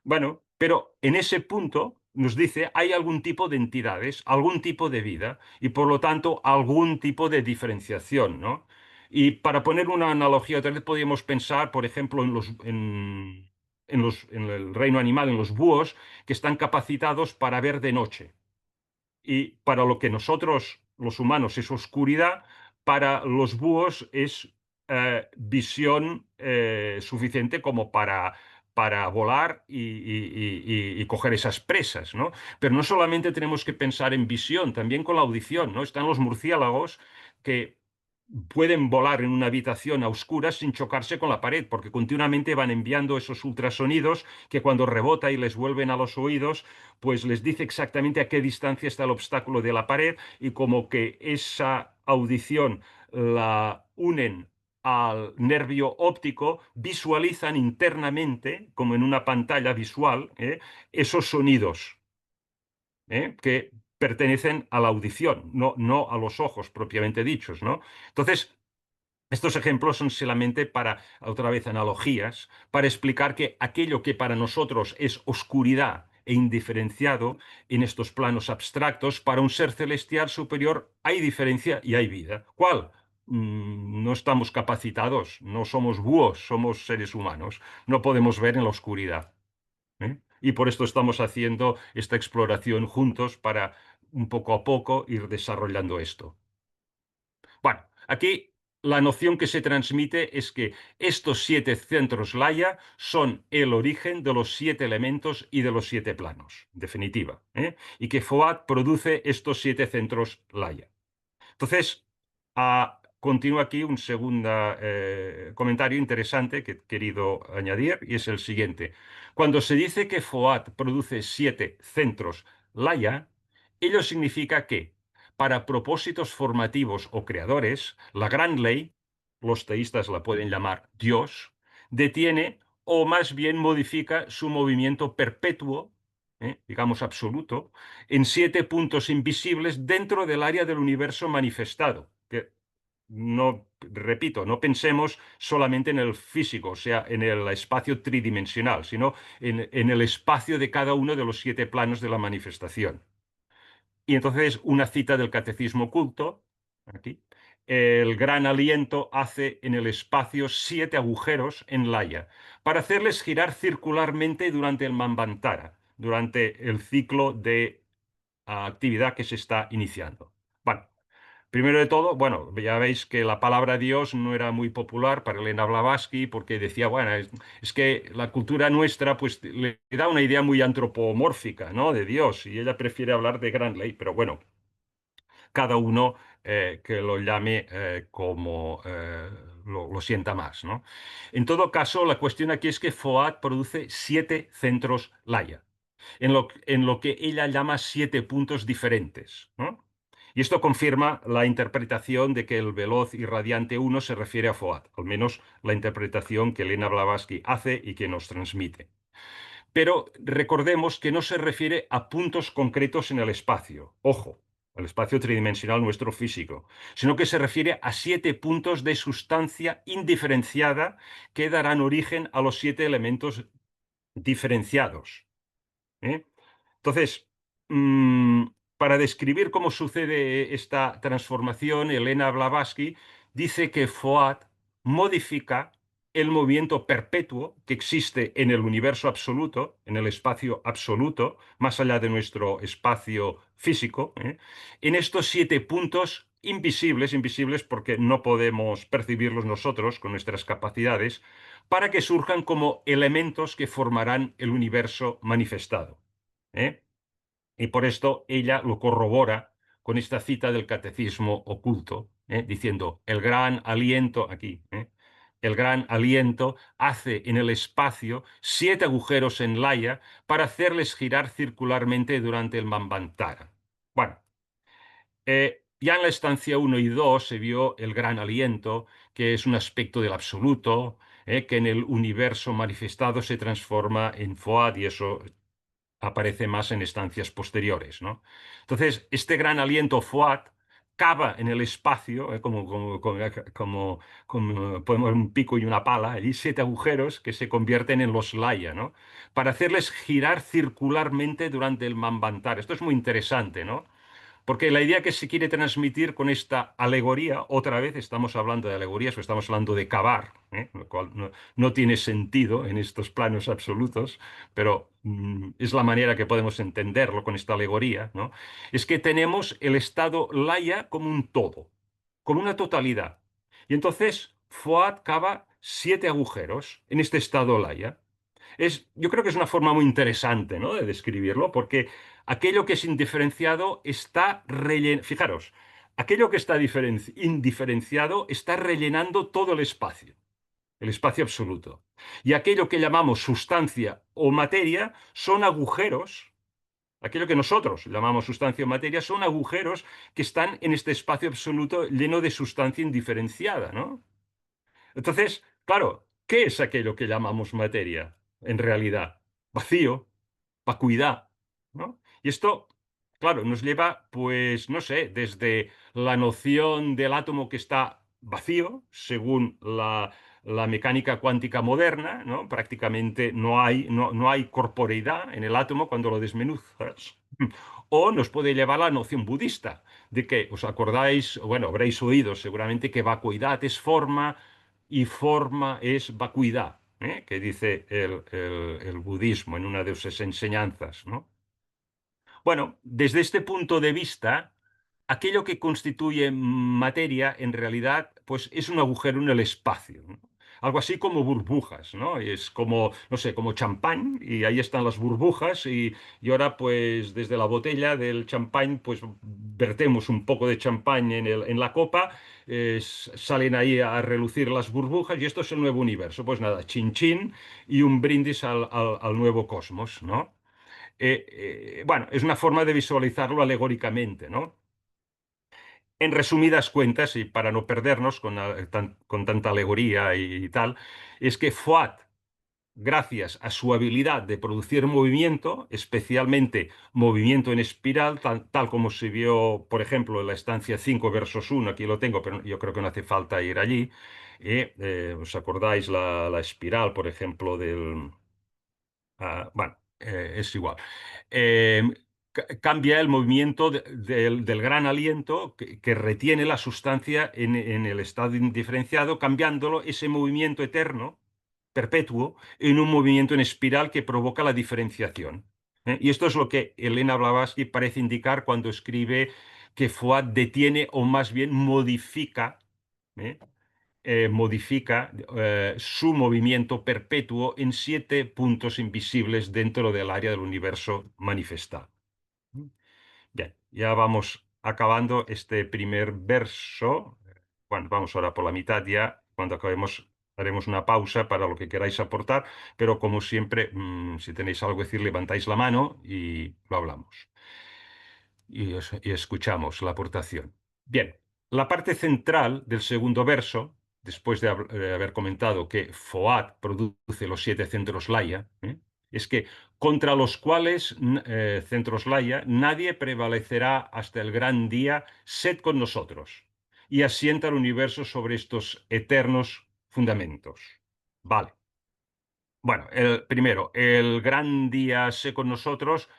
Bueno, pero en ese punto nos dice hay algún tipo de entidades, algún tipo de vida y por lo tanto algún tipo de diferenciación, ¿no? Y para poner una analogía, otra vez podríamos pensar, por ejemplo, en el reino animal, en los búhos, que están capacitados para ver de noche. Y para lo que nosotros, los humanos, es oscuridad, para los búhos es visión suficiente como para volar y coger esas presas, ¿no? Pero no solamente tenemos que pensar en visión, también con la audición, ¿no? Están los murciélagos que pueden volar en una habitación a oscuras sin chocarse con la pared, porque continuamente van enviando esos ultrasonidos que cuando rebota y les vuelven a los oídos, pues les dice exactamente a qué distancia está el obstáculo de la pared y como que esa audición la unen al nervio óptico, visualizan internamente, como en una pantalla visual, esos sonidos, que pertenecen a la audición, no a los ojos propiamente dichos, ¿no? Entonces, estos ejemplos son solamente para, otra vez, analogías, para explicar que aquello que para nosotros es oscuridad e indiferenciado en estos planos abstractos, para un ser celestial superior hay diferencia y hay vida. ¿Cuál? No estamos capacitados, no somos búhos, somos seres humanos, no podemos ver en la oscuridad. Y por esto estamos haciendo esta exploración juntos para un poco a poco ir desarrollando esto. Bueno, aquí la noción que se transmite es que estos 7 centros Laya son el origen de los 7 elementos y de los 7 planos, en definitiva, y que Foad produce estos 7 centros Laya. Entonces, continúa aquí un segundo comentario interesante que he querido añadir y es el siguiente. Cuando se dice que FOAT produce 7 centros Laya, ello significa que, para propósitos formativos o creadores, la gran ley, los teístas la pueden llamar Dios, detiene o más bien modifica su movimiento perpetuo, digamos absoluto, en 7 puntos invisibles dentro del área del universo manifestado. Que no, repito, no pensemos solamente en el físico, o sea, en el espacio tridimensional, sino en el espacio de cada uno de los 7 planos de la manifestación. Y entonces una cita del Catecismo Oculto, aquí. El gran aliento hace en el espacio 7 agujeros en Laya, para hacerles girar circularmente durante el Manvantara, durante el ciclo de actividad que se está iniciando. Bueno, primero de todo, bueno, ya veis que la palabra Dios no era muy popular para Elena Blavatsky porque decía, bueno, es que la cultura nuestra pues le da una idea muy antropomórfica, ¿no? De Dios y ella prefiere hablar de gran ley, pero bueno, cada uno que lo llame como lo sienta más, ¿no? En todo caso, la cuestión aquí es que FOAD produce 7 centros Laya en lo que ella llama 7 puntos diferentes, ¿no? Y esto confirma la interpretación de que el veloz y radiante uno se refiere a Foad, al menos la interpretación que Elena Blavatsky hace y que nos transmite. Pero recordemos que no se refiere a puntos concretos en el espacio, ojo, el espacio tridimensional nuestro físico, sino que se refiere a 7 puntos de sustancia indiferenciada que darán origen a los 7 elementos diferenciados. ¿eh? Entonces, para describir cómo sucede esta transformación, Elena Blavatsky dice que Foad modifica el movimiento perpetuo que existe en el universo absoluto, en el espacio absoluto, más allá de nuestro espacio físico, en estos 7 puntos invisibles, invisibles porque no podemos percibirlos nosotros con nuestras capacidades, para que surjan como elementos que formarán el universo manifestado. ¿eh? Y por esto ella lo corrobora con esta cita del Catecismo Oculto, diciendo, el gran aliento, aquí, el gran aliento hace en el espacio 7 agujeros en Laya para hacerles girar circularmente durante el Manvantara. Bueno, ya en la estancia 1 y 2 se vio el gran aliento, que es un aspecto del absoluto, que en el universo manifestado se transforma en Foad y eso aparece más en estancias posteriores, ¿no? Entonces, este gran aliento Foad cava en el espacio, como podemos ver un pico y una pala, allí 7 agujeros que se convierten en los Laya, ¿no? Para hacerles girar circularmente durante el Manvantara. Esto es muy interesante, ¿no? Porque la idea que se quiere transmitir con esta alegoría, otra vez estamos hablando de alegorías o estamos hablando de cavar, lo cual no tiene sentido en estos planos absolutos, pero es la manera que podemos entenderlo con esta alegoría, ¿no? Es que tenemos el estado Laya como un todo, como una totalidad. Y entonces Foad cava 7 agujeros en este estado Laya. Yo creo que es una forma muy interesante, ¿no?, de describirlo, porque aquello que es indiferenciado está rellenando. Fijaros, aquello que está indiferenciado está rellenando todo el espacio absoluto. Y aquello que llamamos sustancia o materia son agujeros. Aquello que nosotros llamamos sustancia o materia son agujeros que están en este espacio absoluto lleno de sustancia indiferenciada, ¿no? Entonces, claro, ¿qué es aquello que llamamos materia en realidad? Vacío, vacuidad, ¿no? Y esto, claro, nos lleva, pues, no sé, desde la noción del átomo que está vacío, según la mecánica cuántica moderna, ¿no? Prácticamente no hay corporeidad en el átomo cuando lo desmenuzas. O nos puede llevar a la noción budista, de que, ¿os acordáis? Bueno, habréis oído seguramente que vacuidad es forma y forma es vacuidad, ¿eh?, que dice el budismo en una de sus enseñanzas, ¿no? Bueno, desde este punto de vista, aquello que constituye materia en realidad pues es un agujero en el espacio, ¿no? Algo así como burbujas, ¿no? Es como, no sé, como champán y ahí están las burbujas y ahora pues desde la botella del champán pues vertemos un poco de champán en la copa, salen ahí a relucir las burbujas y esto es el nuevo universo. Pues nada, chin chin y un brindis al nuevo cosmos, ¿no? Bueno, es una forma de visualizarlo alegóricamente, ¿no? En resumidas cuentas, y para no perdernos con tanta alegoría y tal, es que Fuat, gracias a su habilidad de producir movimiento, especialmente movimiento en espiral, tal como se vio, por ejemplo, en la estancia 5 versos 1, aquí lo tengo, pero yo creo que no hace falta ir allí. ¿Os acordáis la espiral, por ejemplo, bueno, es igual. Eh, Cambia el movimiento del gran aliento que retiene la sustancia en el estado indiferenciado, cambiándolo ese movimiento eterno, perpetuo, en un movimiento en espiral que provoca la diferenciación. Y esto es lo que Elena Blavatsky parece indicar cuando escribe que Fuad detiene o más bien modifica, ¿eh? Su movimiento perpetuo en 7 puntos invisibles dentro del área del universo manifestado. Bien, ya vamos acabando este primer verso. Bueno, vamos ahora por la mitad ya. Cuando acabemos haremos una pausa para lo que queráis aportar, pero como siempre, si tenéis algo que decir, levantáis la mano y lo hablamos y escuchamos la aportación. Bien, la parte central del segundo verso, después de haber comentado que Foad produce los 7 centros Laya, es que contra los cuales, centros Laya, nadie prevalecerá hasta el gran día, sed con nosotros, y asienta el universo sobre estos eternos fundamentos. Vale. Bueno, primero, el gran día sé con nosotros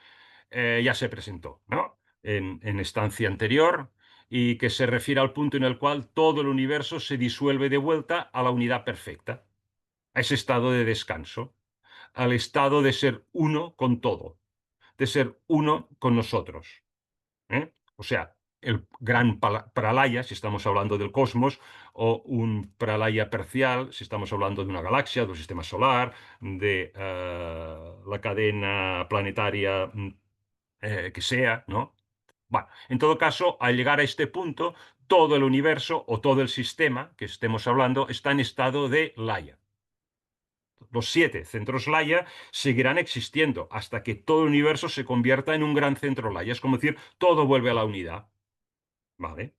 ya se presentó, ¿no? En estancia anterior y que se refiere al punto en el cual todo el universo se disuelve de vuelta a la unidad perfecta, a ese estado de descanso, al estado de ser uno con todo, de ser uno con nosotros, ¿eh? O sea, el gran pralaya, si estamos hablando del cosmos, o un pralaya parcial, si estamos hablando de una galaxia, de un sistema solar, de la cadena planetaria que sea, ¿no? Bueno, en todo caso, al llegar a este punto, todo el universo o todo el sistema que estemos hablando está en estado de laya. Los 7 centros Laya seguirán existiendo hasta que todo el universo se convierta en un gran centro Laya. Es como decir, todo vuelve a la unidad. ¿Vale?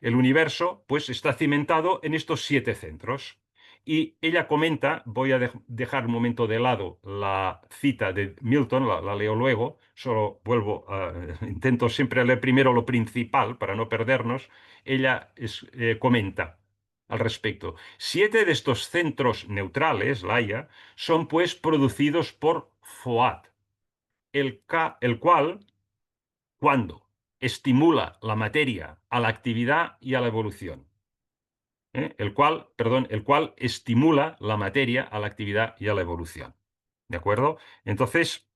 El universo, pues, está cimentado en estos 7 centros. Y ella comenta, voy a dejar un momento de lado la cita de Milton, la leo luego, solo intento siempre leer primero lo principal para no perdernos. Ella comenta al respecto. 7 de estos centros neutrales, Laia, son pues producidos por Foad, el cual, cuando estimula la materia a la actividad y a la evolución. El cual estimula la materia a la actividad y a la evolución. ¿De acuerdo? Entonces,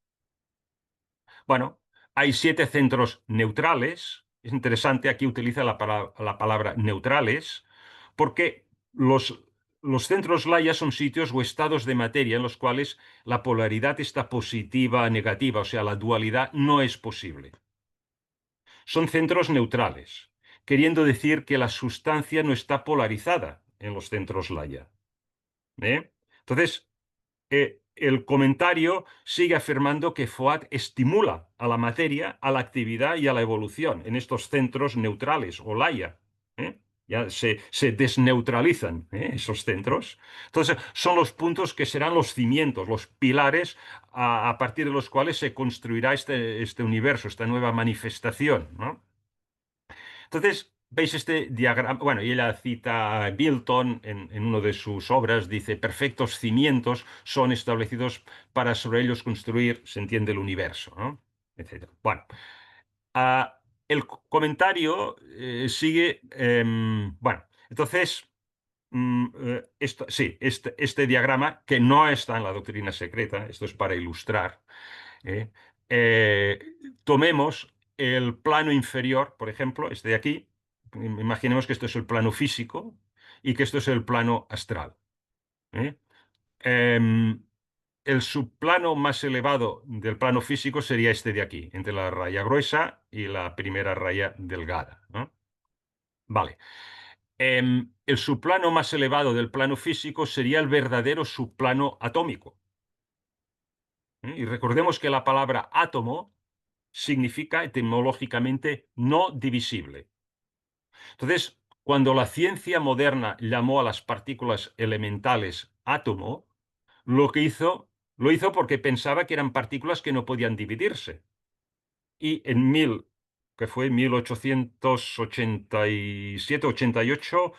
bueno, hay 7 centros neutrales. Es interesante, aquí utiliza la palabra neutrales, porque los centros Laya son sitios o estados de materia en los cuales la polaridad está positiva, negativa, o sea, la dualidad no es posible. Son centros neutrales, queriendo decir que la sustancia no está polarizada en los centros Laya. ¿Eh? Entonces, el comentario sigue afirmando que Foad estimula a la materia, a la actividad y a la evolución en estos centros neutrales o Laya. ¿Eh? Ya se desneutralizan, esos centros. Entonces, son los puntos que serán los cimientos, los pilares a partir de los cuales se construirá este universo, esta nueva manifestación, ¿no? Entonces, veis este diagrama, bueno, y ella cita a Milton en una de sus obras, dice, perfectos cimientos son establecidos para sobre ellos construir, se entiende, el universo, ¿no? Etcétera. Bueno, el comentario sigue, bueno, entonces, sí, este diagrama, que no está en la doctrina secreta, esto es para ilustrar, ¿eh? Eh, tomemos el plano inferior, por ejemplo, este de aquí. Imaginemos que esto es el plano físico y que esto es el plano astral. ¿Eh? Em, el subplano más elevado del plano físico sería este de aquí, entre la raya gruesa y la primera raya delgada, ¿no? Vale. El subplano más elevado del plano físico sería el verdadero subplano atómico. Y recordemos que la palabra átomo significa etimológicamente no divisible. Entonces, cuando la ciencia moderna llamó a las partículas elementales átomo, lo hizo porque pensaba que eran partículas que no podían dividirse. Y que fue 1887-88,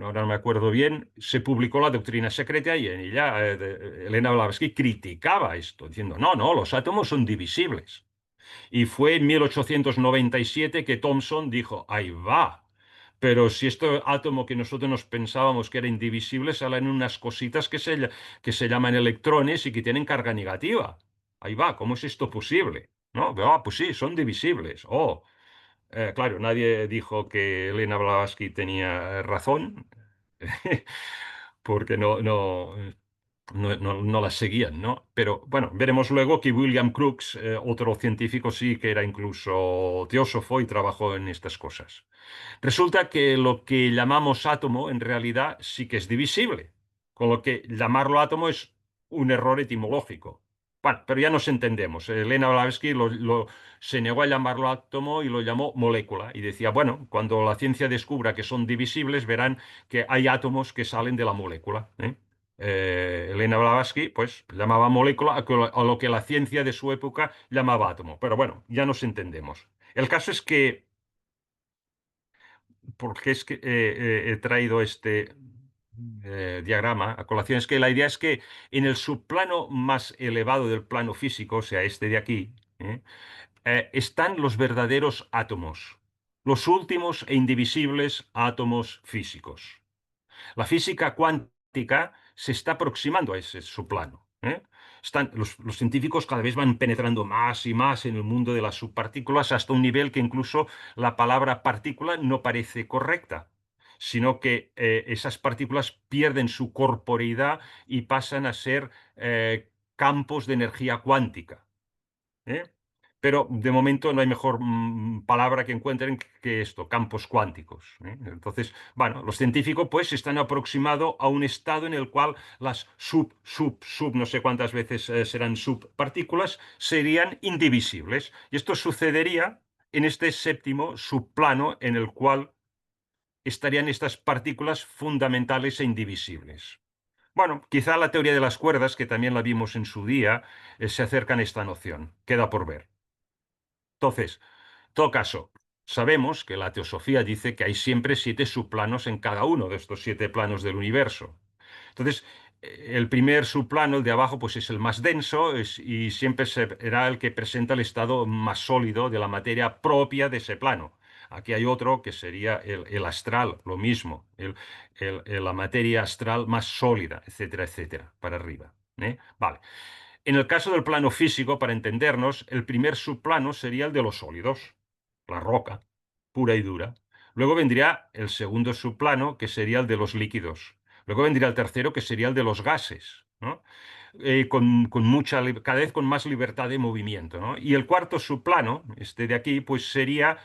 ahora no me acuerdo bien, se publicó la doctrina secreta y en ella Elena Blavatsky criticaba esto, diciendo, no, no, los átomos son divisibles. Y fue en 1897 que Thomson dijo, ahí va. Pero si este átomo que nosotros nos pensábamos que era indivisible, salen unas cositas que se llaman electrones y que tienen carga negativa. Ahí va, ¿cómo es esto posible? ¿No? Pues sí, son divisibles. Oh, claro, nadie dijo que Elena Blavatsky tenía razón, porque no las seguían, ¿no? Pero bueno, veremos luego que William Crookes, otro científico, sí que era incluso teósofo y trabajó en estas cosas. Resulta que lo que llamamos átomo en realidad sí que es divisible, con lo que llamarlo átomo es un error etimológico. Bueno, pero ya nos entendemos. Elena Blavatsky se negó a llamarlo átomo y lo llamó molécula. Y decía, bueno, cuando la ciencia descubra que son divisibles, verán que hay átomos que salen de la molécula. Elena Blavatsky, pues, llamaba molécula a lo que la ciencia de su época llamaba átomo. Pero bueno, ya nos entendemos. El caso es que porque es que he traído este diagrama a colación, es que la idea es que en el subplano más elevado del plano físico, o sea, este de aquí, están los verdaderos átomos, los últimos e indivisibles átomos físicos. La física cuántica se está aproximando a ese subplano. Los científicos cada vez van penetrando más y más en el mundo de las subpartículas hasta un nivel que incluso la palabra partícula no parece correcta, sino que esas partículas pierden su corporeidad y pasan a ser campos de energía cuántica. ¿Eh? Pero de momento no hay mejor palabra que encuentren que esto, campos cuánticos. Entonces, bueno, los científicos pues se están aproximando a un estado en el cual las no sé cuántas veces serán subpartículas, serían indivisibles. Y esto sucedería en este séptimo subplano en el cual estarían estas partículas fundamentales e indivisibles. Bueno, quizá la teoría de las cuerdas, que también la vimos en su día, se acerca a esta noción. Queda por ver. Entonces, en todo caso, sabemos que la teosofía dice que hay siempre 7 subplanos en cada uno de estos 7 planos del universo. Entonces, el primer subplano, el de abajo, pues es el más denso y siempre será el que presenta el estado más sólido de la materia propia de ese plano. Aquí hay otro que sería el astral, lo mismo, la materia astral más sólida, etcétera, etcétera, para arriba. Vale. En el caso del plano físico, para entendernos, el primer subplano sería el de los sólidos, la roca, pura y dura. Luego vendría el segundo subplano, que sería el de los líquidos. Luego vendría el tercero, que sería el de los gases, ¿no? Con cada vez con más libertad de movimiento, ¿no? Y el cuarto subplano, este de aquí, pues sería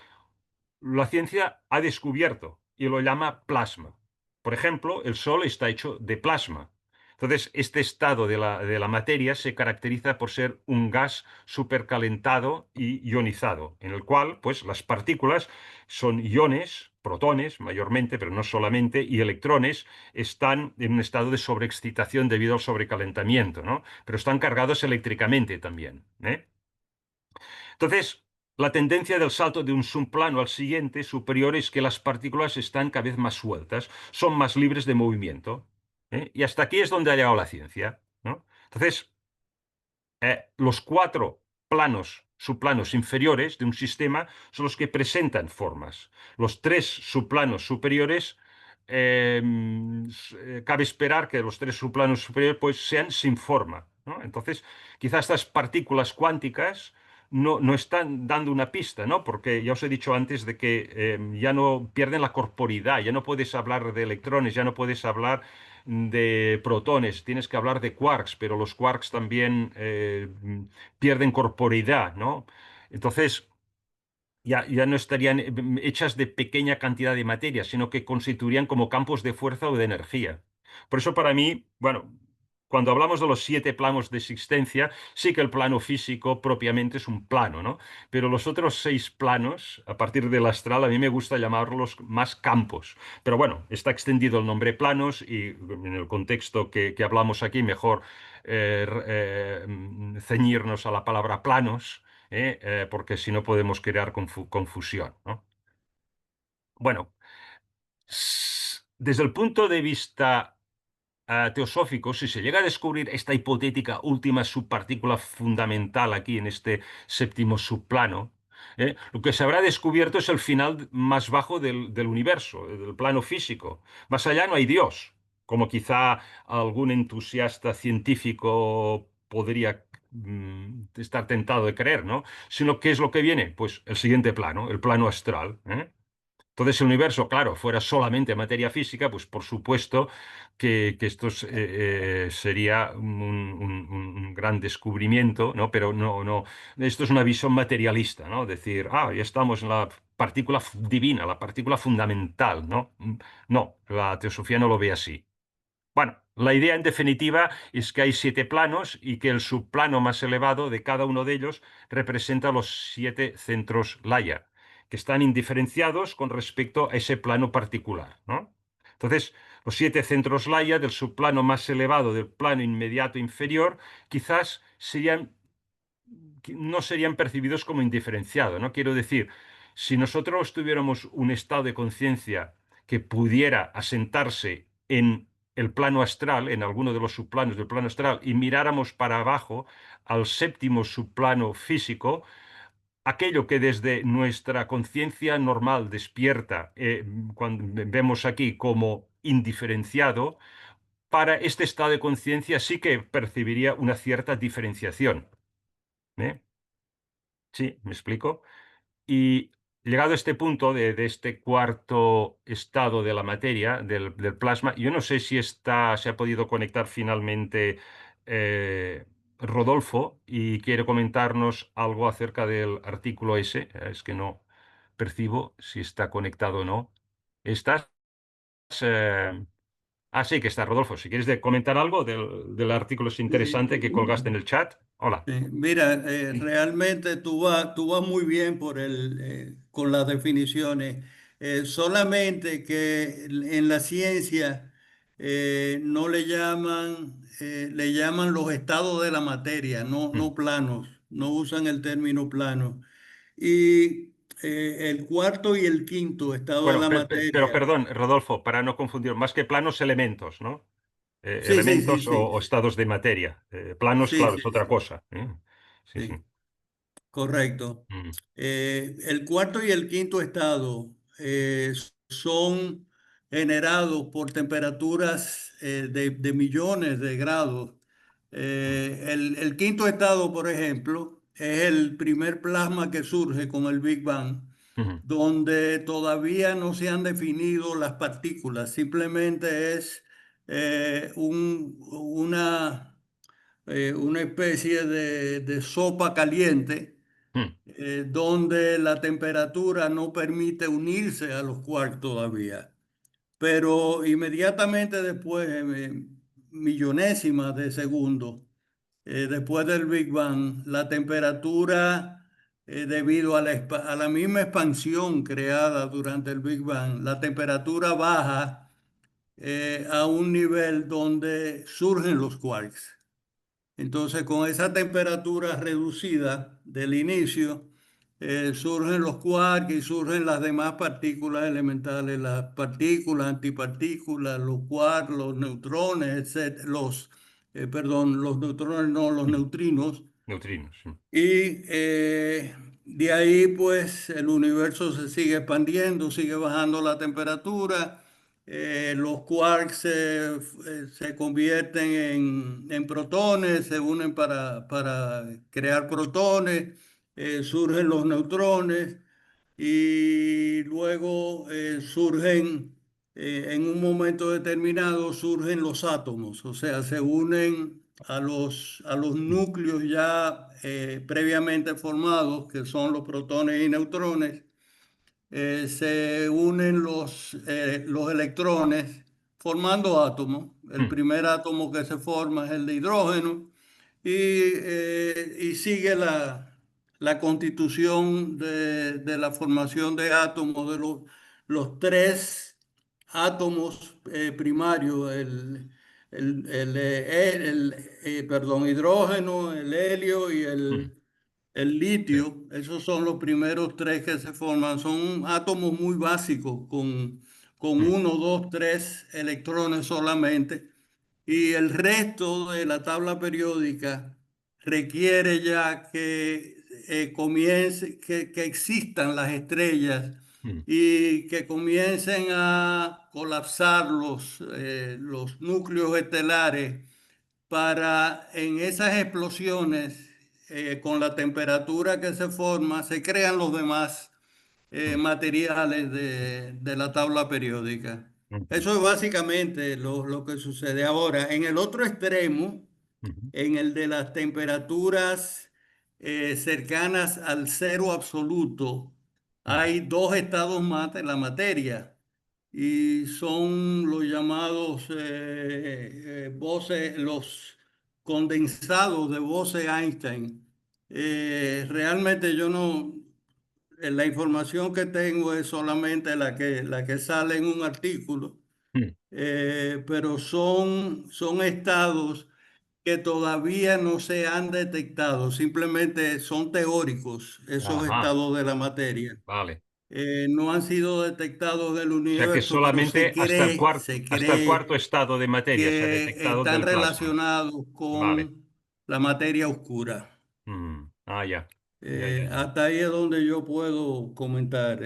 la ciencia ha descubierto y lo llama plasma. Por ejemplo, el Sol está hecho de plasma. Entonces, este estado de la materia se caracteriza por ser un gas supercalentado y ionizado, en el cual, pues, las partículas son iones, protones mayormente, pero no solamente, y electrones están en un estado de sobreexcitación debido al sobrecalentamiento, ¿no? Pero están cargados eléctricamente también, ¿eh? Entonces, la tendencia del salto de un subplano al siguiente superior es que las partículas están cada vez más sueltas, son más libres de movimiento, ¿eh? Y hasta aquí es donde ha llegado la ciencia, ¿no? Entonces, los cuatro subplanos inferiores de un sistema son los que presentan formas. Los tres subplanos superiores, cabe esperar que los tres subplanos superiores pues, sean sin forma, ¿no? Entonces, quizás estas partículas cuánticas no están dando una pista, ¿no? Porque ya os he dicho antes de que ya no pierden la corporidad, ya no puedes hablar de electrones, ya no puedes hablar de protones, tienes que hablar de quarks, pero los quarks también pierden corporeidad, ¿no? Entonces, ya no estarían hechas de pequeña cantidad de materia, sino que constituirían como campos de fuerza o de energía. Por eso para mí, bueno, cuando hablamos de los 7 planos de existencia, sí que el plano físico propiamente es un plano, ¿no? Pero los otros 6 planos, a partir del astral, a mí me gusta llamarlos más campos. Pero bueno, está extendido el nombre planos y en el contexto que hablamos aquí, mejor ceñirnos a la palabra planos, porque si no podemos crear confusión, ¿no? Bueno, desde el punto de vista teosófico, si se llega a descubrir esta hipotética última subpartícula fundamental aquí en este séptimo subplano, lo que se habrá descubierto es el final más bajo del universo, del plano físico. Más allá no hay Dios, como quizá algún entusiasta científico podría estar tentado de creer, ¿no? Sino, ¿qué es lo que viene? Pues el siguiente plano, el plano astral, ¿eh? Entonces, el universo, claro, fuera solamente materia física, pues por supuesto que esto sería un gran descubrimiento, ¿no? Pero no, esto es una visión materialista, ¿no? Decir, ya estamos en la partícula divina, la partícula fundamental, ¿no? No, la teosofía no lo ve así. Bueno, la idea en definitiva es que hay 7 planos y que el subplano más elevado de cada uno de ellos representa los 7 centros Laya, que están indiferenciados con respecto a ese plano particular, ¿no? Entonces, los 7 centros Laya del subplano más elevado del plano inmediato inferior quizás no serían percibidos como indiferenciados, ¿no? Quiero decir, si nosotros tuviéramos un estado de conciencia que pudiera asentarse en el plano astral, en alguno de los subplanos del plano astral, y miráramos para abajo al séptimo subplano físico, aquello que desde nuestra conciencia normal despierta, cuando vemos aquí como indiferenciado, para este estado de conciencia sí que percibiría una cierta diferenciación, ¿eh? Sí, ¿me explico? Y llegado a este punto de este cuarto estado de la materia, del plasma, yo no sé si se ha podido conectar finalmente Rodolfo y quiere comentarnos algo acerca del artículo ese. Es que no percibo si está conectado o no. ¿Estás? eh, sí, que está Rodolfo. Si quieres comentar algo del artículo es Sí, interesante que colgaste en el chat. Hola. sí. Mira, realmente tú vas muy bien con las definiciones. Solamente que en la ciencia no le llaman los estados de la materia, Mm. no planos, no usan el término plano. Y el cuarto y el quinto estado de Bueno, la pero materia. perdón, Rodolfo, para no confundir, más que planos, elementos, ¿no? Sí, sí, sí, Elementos sí, o estados de materia. Planos, sí, claro, sí, es otra sí, cosa, ¿eh? Sí, sí. sí. Correcto. Mm, El cuarto y el quinto estado son generados por temperaturas de millones de grados. mm, El quinto estado, por ejemplo, es el primer plasma que surge con el Big Bang, mm, donde todavía no se han definido las partículas, simplemente es una especie de sopa caliente mm, donde la temperatura no permite unirse a los quarks todavía. Pero inmediatamente después, millonésimas de segundo, después del Big Bang, la temperatura, debido a a la misma expansión creada durante el Big Bang, la temperatura baja a un nivel donde surgen los quarks. Entonces, con esa temperatura reducida del inicio, surgen los quarks y surgen las demás partículas elementales, las partículas, antipartículas, los quarks, los neutrones, etcétera, perdón, los neutrones no, los mm. neutrinos. Neutrinos. Mm, Y de ahí pues el universo se sigue expandiendo, sigue bajando la temperatura, los quarks se convierten en protones, se unen para crear protones, surgen los neutrones y luego surgen, en un momento determinado, surgen los átomos, o sea, se unen a los mm, núcleos ya previamente formados, que son los protones y neutrones, se unen los electrones formando átomos. El mm, primer átomo que se forma es el de hidrógeno y sigue la constitución de la formación de átomos de los tres átomos primarios, perdón, hidrógeno, el helio y mm. el Sí, litio. Esos son los primeros tres que se forman. Son átomos muy básicos con mm, uno, dos, tres electrones solamente. Y el resto de la tabla periódica requiere ya que comience, que existan las estrellas mm, y que comiencen a colapsar los núcleos estelares para en esas explosiones, con la temperatura que se forma, se crean los demás mm, materiales de la tabla periódica. mm, Eso es básicamente lo que sucede. Ahora, en el otro extremo, mm, en el de las temperaturas cercanas al cero absoluto, mm, hay dos estados más de la materia y son los llamados los condensados de Bose-Einstein. Realmente yo no, la información que tengo es solamente la que sale en un artículo, mm. pero son estados que todavía no se han detectado, simplemente son teóricos esos Ajá, estados de la materia. vale. No han sido detectados del O sea que universo, pero solamente se hasta el cuarto cree estado de materia se ha que detectado están del plasma. relacionados Vale. con la materia oscura. Mm, ah, ya. Ya, ya, ya. Hasta ahí es donde yo puedo comentar,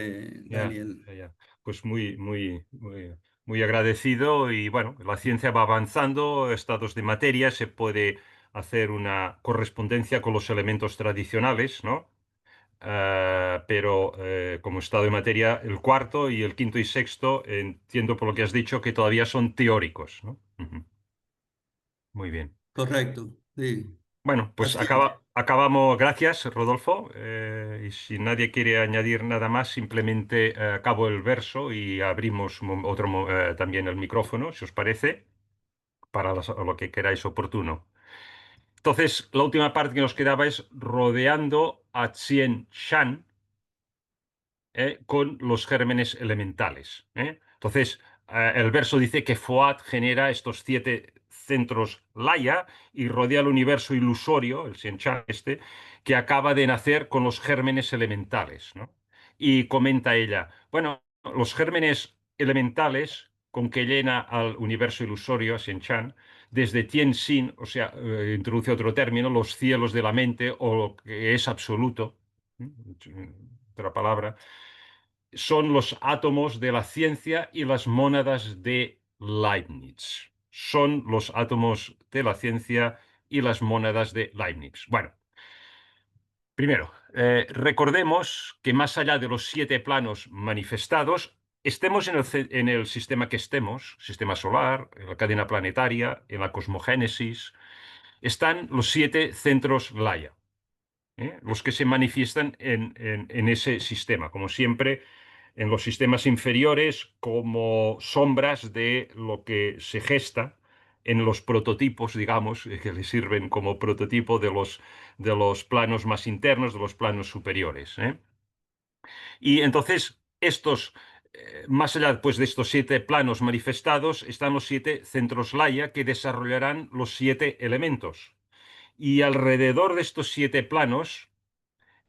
Ya, Daniel. ya, ya. Pues muy agradecido y bueno, la ciencia va avanzando, estados de materia, se puede hacer una correspondencia con los elementos tradicionales, ¿no? Pero como estado de materia, el cuarto y el quinto y sexto, entiendo por lo que has dicho que todavía son teóricos, ¿no? Ujú. Muy bien. Correcto, sí, Bueno, pues así es. acabamos. Gracias, Rodolfo. Y si nadie quiere añadir nada más, simplemente acabo el verso y abrimos también el micrófono, si os parece, para lo que queráis oportuno. Entonces, la última parte que nos quedaba es rodeando a Chien Shan con los gérmenes elementales. Entonces, el verso dice que Foad genera estos 7 centros Laya y rodea el universo ilusorio, el Sienchan este, que acaba de nacer con los gérmenes elementales, ¿no? Y comenta ella, bueno, los gérmenes elementales con que llena al universo ilusorio, a Sienchan, desde Tien-Sin, o sea, introduce otro término, los cielos de la mente o lo que es absoluto, ¿eh? Otra palabra, son los átomos de la ciencia y las mónadas de Leibniz. Son los átomos de la ciencia y las mónadas de Leibniz. Bueno, primero, recordemos que más allá de los 7 planos manifestados, estemos en el sistema que estemos, sistema solar, en la cadena planetaria, en la cosmogénesis, están los 7 centros Laya, los que se manifiestan en ese sistema, como siempre, en los sistemas inferiores, como sombras de lo que se gesta en los prototipos, digamos, que le sirven como prototipo de los planos más internos, de los planos superiores. Y entonces, más allá pues, de estos 7 planos manifestados, están los 7 centros Laya que desarrollarán los 7 elementos. Y alrededor de estos 7 planos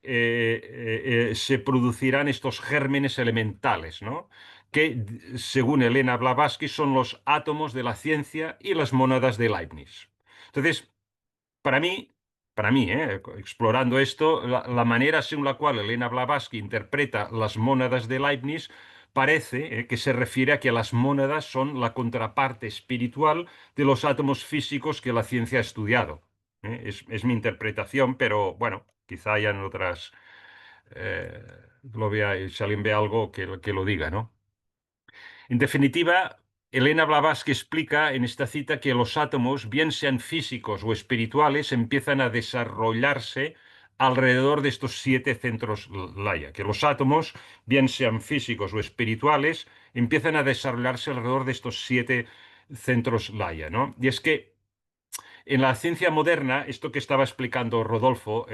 se producirán estos gérmenes elementales, ¿no? Que, según Elena Blavatsky, son los átomos de la ciencia y las mónadas de Leibniz. Entonces, para mí, explorando esto, la manera según la cual Elena Blavatsky interpreta las mónadas de Leibniz parece que se refiere a que las mónadas son la contraparte espiritual de los átomos físicos que la ciencia ha estudiado. Es mi interpretación, pero bueno, quizá hayan otras, eh, si alguien ve algo que lo diga, ¿no? En definitiva, Elena Blavatsky explica en esta cita que los átomos, bien sean físicos o espirituales, empiezan a desarrollarse alrededor de estos 7 centros Laya, que los átomos, bien sean físicos o espirituales, empiezan a desarrollarse alrededor de estos 7 centros Laya, ¿no? Y es que en la ciencia moderna, esto que estaba explicando Rodolfo,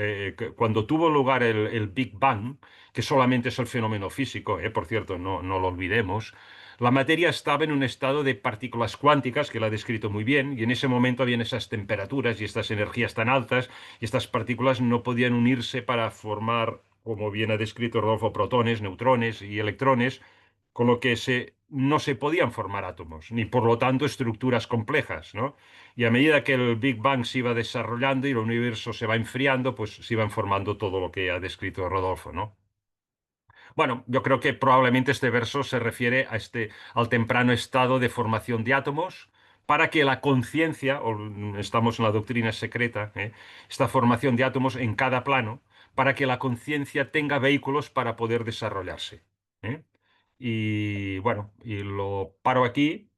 cuando tuvo lugar el Big Bang, que solamente es el fenómeno físico, por cierto, no lo olvidemos, la materia estaba en un estado de partículas cuánticas, que lo ha descrito muy bien, y en ese momento habían esas temperaturas y estas energías tan altas, y estas partículas no podían unirse para formar, como bien ha descrito Rodolfo, protones, neutrones y electrones, con lo que no se podían formar átomos, ni por lo tanto estructuras complejas, ¿no? Y a medida que el Big Bang se iba desarrollando y el universo se va enfriando, pues se iban formando todo lo que ha descrito Rodolfo, ¿no? Bueno, yo creo que probablemente este verso se refiere al temprano estado de formación de átomos para que la conciencia, o estamos en la doctrina secreta, esta formación de átomos en cada plano, para que la conciencia tenga vehículos para poder desarrollarse. ¿eh? Y bueno, y lo paro aquí.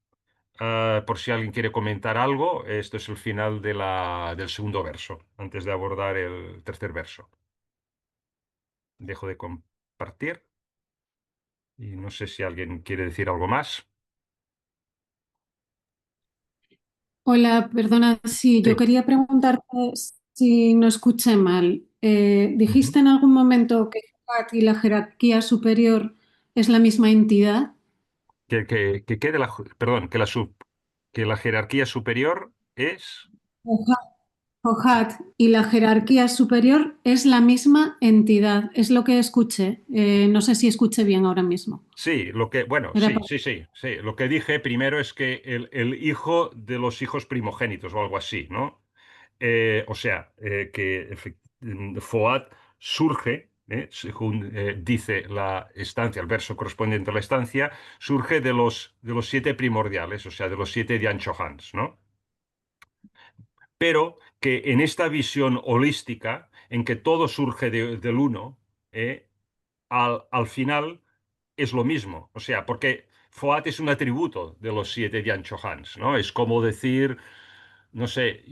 Por si alguien quiere comentar algo, esto es el final del segundo verso, antes de abordar el tercer verso. Dejo de compartir y no sé si alguien quiere decir algo más. Hola, perdona, sí, yo Sí. quería preguntarte si no escuché mal. Ujú. ¿Dijiste en algún momento que Jat y la jerarquía superior es la misma entidad? Que quede perdón, que la jerarquía superior es, Jat y la jerarquía superior es la misma entidad, es lo que escuché. No sé si escuché bien ahora mismo. sí, bueno, Era sí, para- sí, sí, sí. Lo que dije primero es que el hijo de los hijos primogénitos o algo así, ¿no? O sea, Foad surge, según dice la estancia, el verso correspondiente a la estancia, surge de los 7 primordiales, o sea, de los 7 Dian Hans, ¿no? Pero que en esta visión holística, en que todo surge del uno, al final es lo mismo. O sea, porque Foad es un atributo de los 7 Dian Hans, ¿no? Es como decir no sé,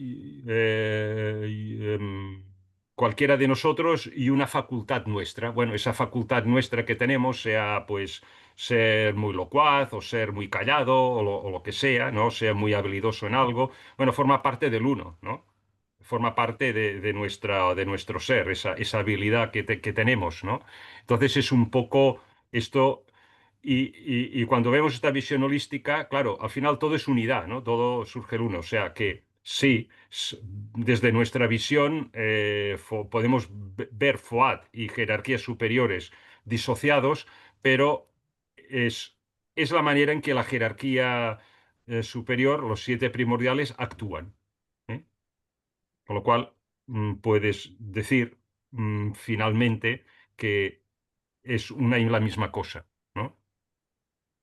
cualquiera de nosotros y una facultad nuestra. Bueno, esa facultad nuestra que tenemos, sea pues ser muy locuaz o ser muy callado o lo que sea, ¿no? Sea muy habilidoso en algo, bueno, forma parte del uno, ¿no? Forma parte de nuestro ser, esa habilidad que tenemos, ¿no? Entonces es un poco esto. Y cuando vemos esta visión holística, claro, al final todo es unidad, ¿no? Todo surge el uno. O sea que sí, desde nuestra visión podemos ver FOAD y jerarquías superiores disociados, pero es, es la manera en que la jerarquía superior, los 7 primordiales, actúan. ¿eh? Con lo cual, puedes decir finalmente que es una y la misma cosa, ¿no?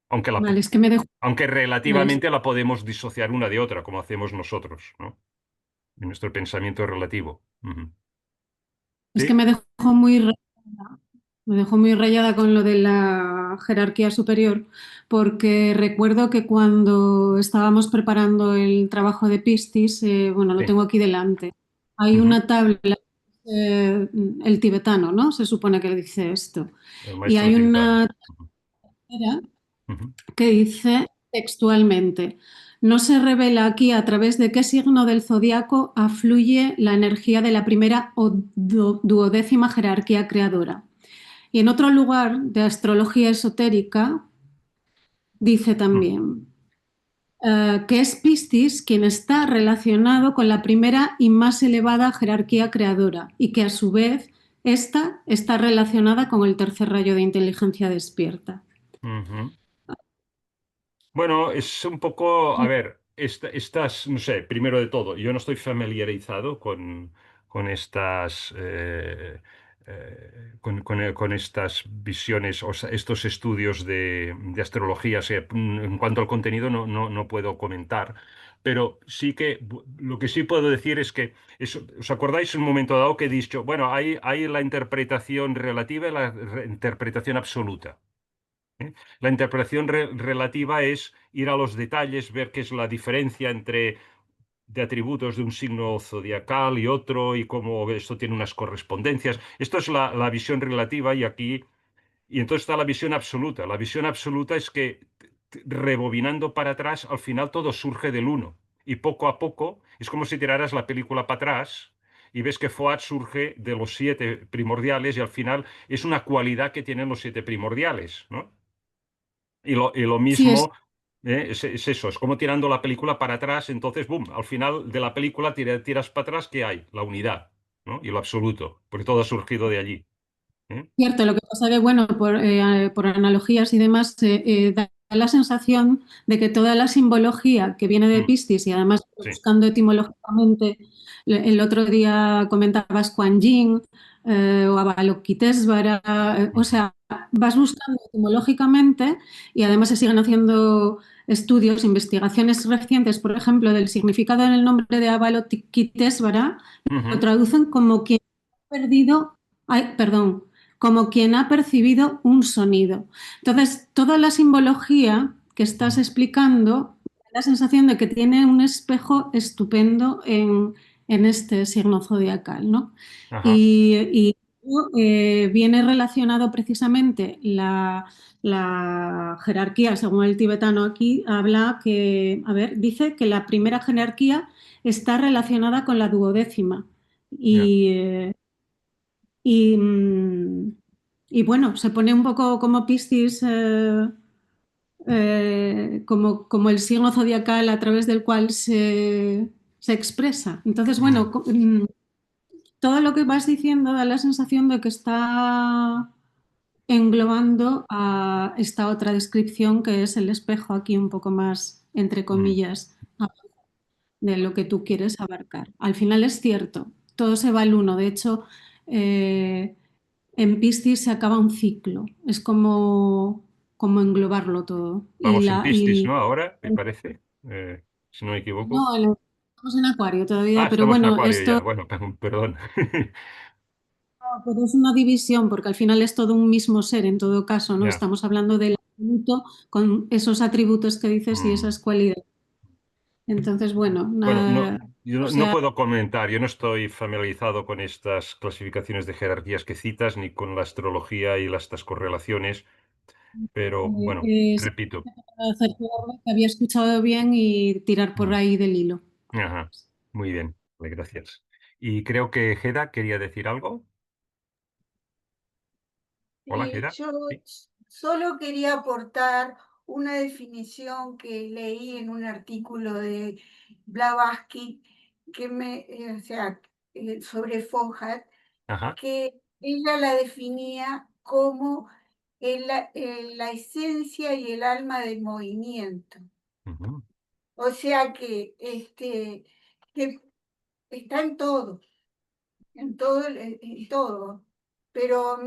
Aunque, Vale, es que me dejó, aunque vale, relativamente la podemos disociar una de otra, como hacemos nosotros, ¿no? En nuestro pensamiento relativo. Ujú. es que ¿Sí? me dejó muy... Me dejó muy rayada con lo de la jerarquía superior, porque recuerdo que cuando estábamos preparando el trabajo de Pistis, bueno, lo Sí. tengo aquí delante, hay Ujú. una tabla, el tibetano, ¿no? Se supone que dice esto. El Y maestro hay tibetano. una Ujú. tabla Ujú. que dice textualmente, no se revela aquí a través de qué signo del zodiaco afluye la energía de la primera o duodécima jerarquía creadora. Y en otro lugar de astrología esotérica dice Mm. también que es Piscis quien está relacionado con la primera y más elevada jerarquía creadora y que a su vez esta está relacionada con el tercer rayo de inteligencia despierta. Ujú. Bueno, es un poco, a ver, estas, no sé, primero de todo, yo no estoy familiarizado con estas, con estas visiones, o sea, estos estudios de astrología. O sea, en cuanto al contenido no puedo comentar, pero sí que lo que sí puedo decir es que, ¿os acordáis un momento dado que he dicho, bueno, hay la interpretación relativa y la interpretación absoluta? ¿Eh? La interpretación relativa es ir a los detalles, ver qué es la diferencia entre de atributos de un signo zodiacal y otro y cómo esto tiene unas correspondencias. Esto es la visión relativa y aquí, y entonces está la visión absoluta. La visión absoluta es que rebobinando para atrás, al final todo surge del uno. Y poco a poco, es como si tiraras la película para atrás y ves que Foad surge de los siete primordiales y al final es una cualidad que tienen los siete primordiales, ¿no? Y lo Sí, es mismo, es eso, es como tirando la película para atrás, entonces, boom, al final de la película tiras para atrás, ¿qué hay? La unidad, ¿no? Y lo absoluto, porque todo ha surgido de allí. ¿Eh? cierto, lo que pasa que, bueno, por analogías y demás, da la sensación de que toda la simbología que viene de Mm, Piscis y además sí. buscando etimológicamente, el otro día comentabas Kuan Yin o Avalokitesvara, o Ujú. sea, vas buscando etimológicamente y además se siguen haciendo estudios, investigaciones recientes, por ejemplo, del significado en el nombre de Avalokitesvara, lo Ujú. traducen como quien ha perdido, ay, perdón, como quien ha percibido un sonido. Entonces, toda la simbología que estás Ujú. explicando, da la sensación de que tiene un espejo estupendo en este signo zodiacal, ¿no? Ajá. Y viene relacionado precisamente la jerarquía, según el tibetano aquí, habla que, a ver, dice que la primera jerarquía está relacionada con la duodécima. Ya. Y, y, y bueno, se pone un poco como Piscis, como el signo zodiacal a través del cual se expresa. Entonces, Mm, bueno, todo lo que vas diciendo da la sensación de que está englobando a esta otra descripción que es el espejo aquí un poco más, entre mm, comillas, de lo que tú quieres abarcar. Al final es cierto, todo se va al uno. De hecho, eh, en Piscis se acaba un ciclo. Es como englobarlo todo. Vamos en Piscis, ¿no? Ahora, me parece, si no me No, equivoco. estamos en Acuario Ah, todavía, pero estamos en bueno, Acuario ya. esto Bueno, perdón. pero es una división porque al final es todo un mismo ser en todo caso, ¿no? Ya. Estamos hablando del absoluto con esos atributos que dices y Mm. esas cualidades. Entonces, bueno, Bueno, yo o no sea, puedo comentar, yo no estoy familiarizado con estas clasificaciones de jerarquías que citas, ni con la astrología y estas correlaciones, pero bueno, sí, repito. para cerciorarme que había escuchado bien y tirar por Mm, ahí del hilo. ajá, muy bien, vale, gracias. Y creo que Geda quería decir algo. Hola, Geda. Yo Sí. solo quería aportar una definición que leí en un artículo de Blavatsky o sea, sobre Fohat, Ajá. que ella la definía como la esencia y el alma del movimiento. Ujú. O sea que está en todo, en todo. Pero,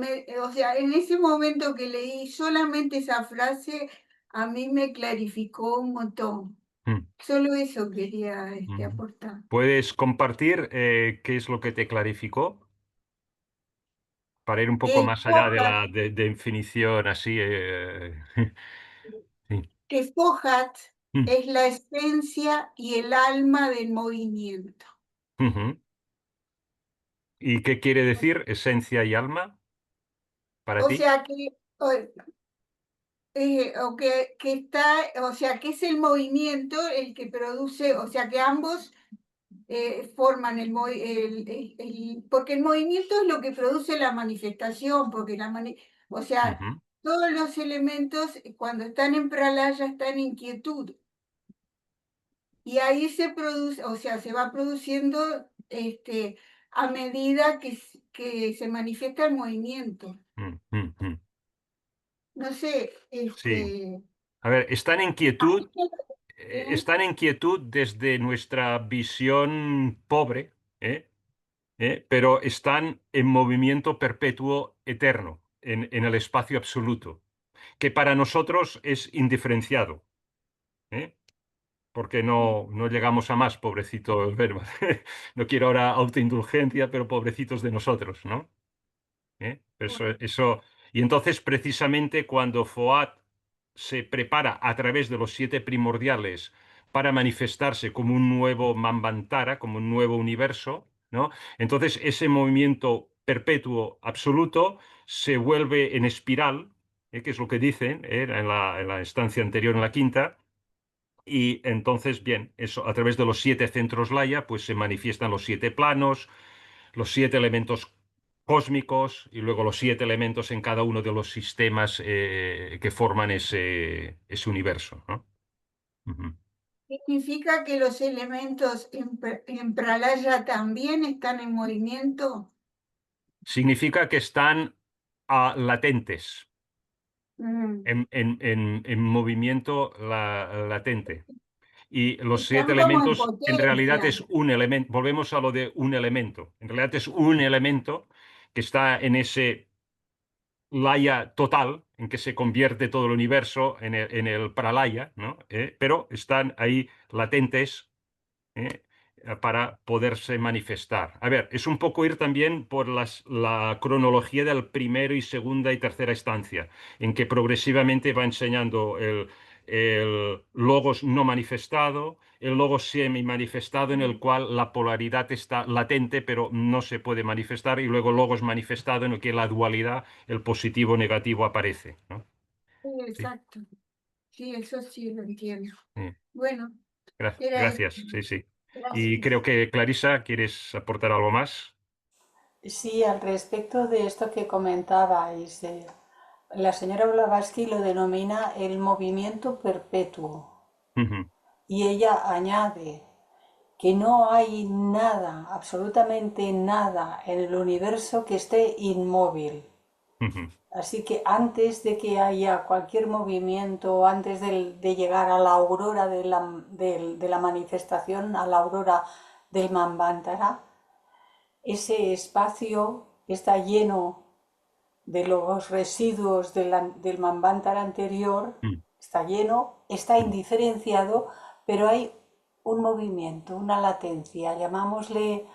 o sea, en ese momento que leí solamente esa frase, a mí me clarificó un montón. Mm, Solo eso quería ujú. aportar. ¿Puedes compartir qué es lo que te clarificó? para ir un que poco es más allá de Fohat, la definición así. Sí. que Fohat Mm, es la esencia y el alma del movimiento. ujú. ¿Y qué quiere decir esencia y alma para O ti? sea que está, o sea que es el movimiento el que produce, o sea que ambos forman porque el movimiento es lo que produce la manifestación, porque o sea, Ujú, todos los elementos cuando están en pralaya están en inquietud y ahí se produce, o sea, se va produciendo a medida que se manifiesta el movimiento. mm, mm, mm. No sé, Sí. A ver, ¿eh? están en quietud desde nuestra visión pobre, ¿eh? Pero están en movimiento perpetuo eterno, en el espacio absoluto, que para nosotros es indiferenciado, ¿eh? Porque no llegamos a más, pobrecito el verbo. No quiero ahora autoindulgencia, pero pobrecitos de nosotros, ¿no? Y entonces, precisamente cuando Foad se prepara a través de los siete primordiales para manifestarse como un nuevo Manvantara, como un nuevo universo, ¿no? Entonces, ese movimiento perpetuo absoluto se vuelve en espiral, que es lo que dicen, en la estancia anterior, en la quinta. Y entonces, bien, eso a través de los siete centros Laya, pues se manifiestan los siete planos, los siete elementos cósmicos y luego los siete elementos en cada uno de los sistemas que forman ese universo, ¿no? Ujú. ¿Significa que los elementos en Pralaya también están en movimiento? Significa que están latentes, Mm. en movimiento latente. Y los siete Están como en elementos en realidad potencia. es un elemento, volvemos a lo de un elemento, en realidad es un elemento que está en ese laya total, en que se convierte todo el universo en el pralaya, ¿no? Pero están ahí latentes, ¿eh? Para poderse manifestar. A ver, es un poco ir también por la cronología del primero y segunda y tercera instancia, en que progresivamente va enseñando el logos no manifestado, el logos semi-manifestado, en el cual la polaridad está latente, pero no se puede manifestar, y luego logos manifestado, en el que la dualidad, el positivo-negativo, aparece, ¿no? Sí, Sí, exacto. Sí, eso sí lo entiendo. sí. Bueno, era eso. Gracias, sí, sí. Y Gracias. creo que Clarisa, ¿quieres aportar algo más? Sí, al respecto de esto que comentabais, la señora Blavatsky lo denomina el movimiento perpetuo Ujú, y ella añade que no hay nada, absolutamente nada en el universo que esté inmóvil. ujú, Así que antes de que haya cualquier movimiento, antes de llegar a la aurora de la manifestación, a la aurora del Manvantara, ese espacio está lleno de los residuos del Manvantara anterior, mm, está lleno, está mm, indiferenciado, pero hay un movimiento, una latencia, llamámosle,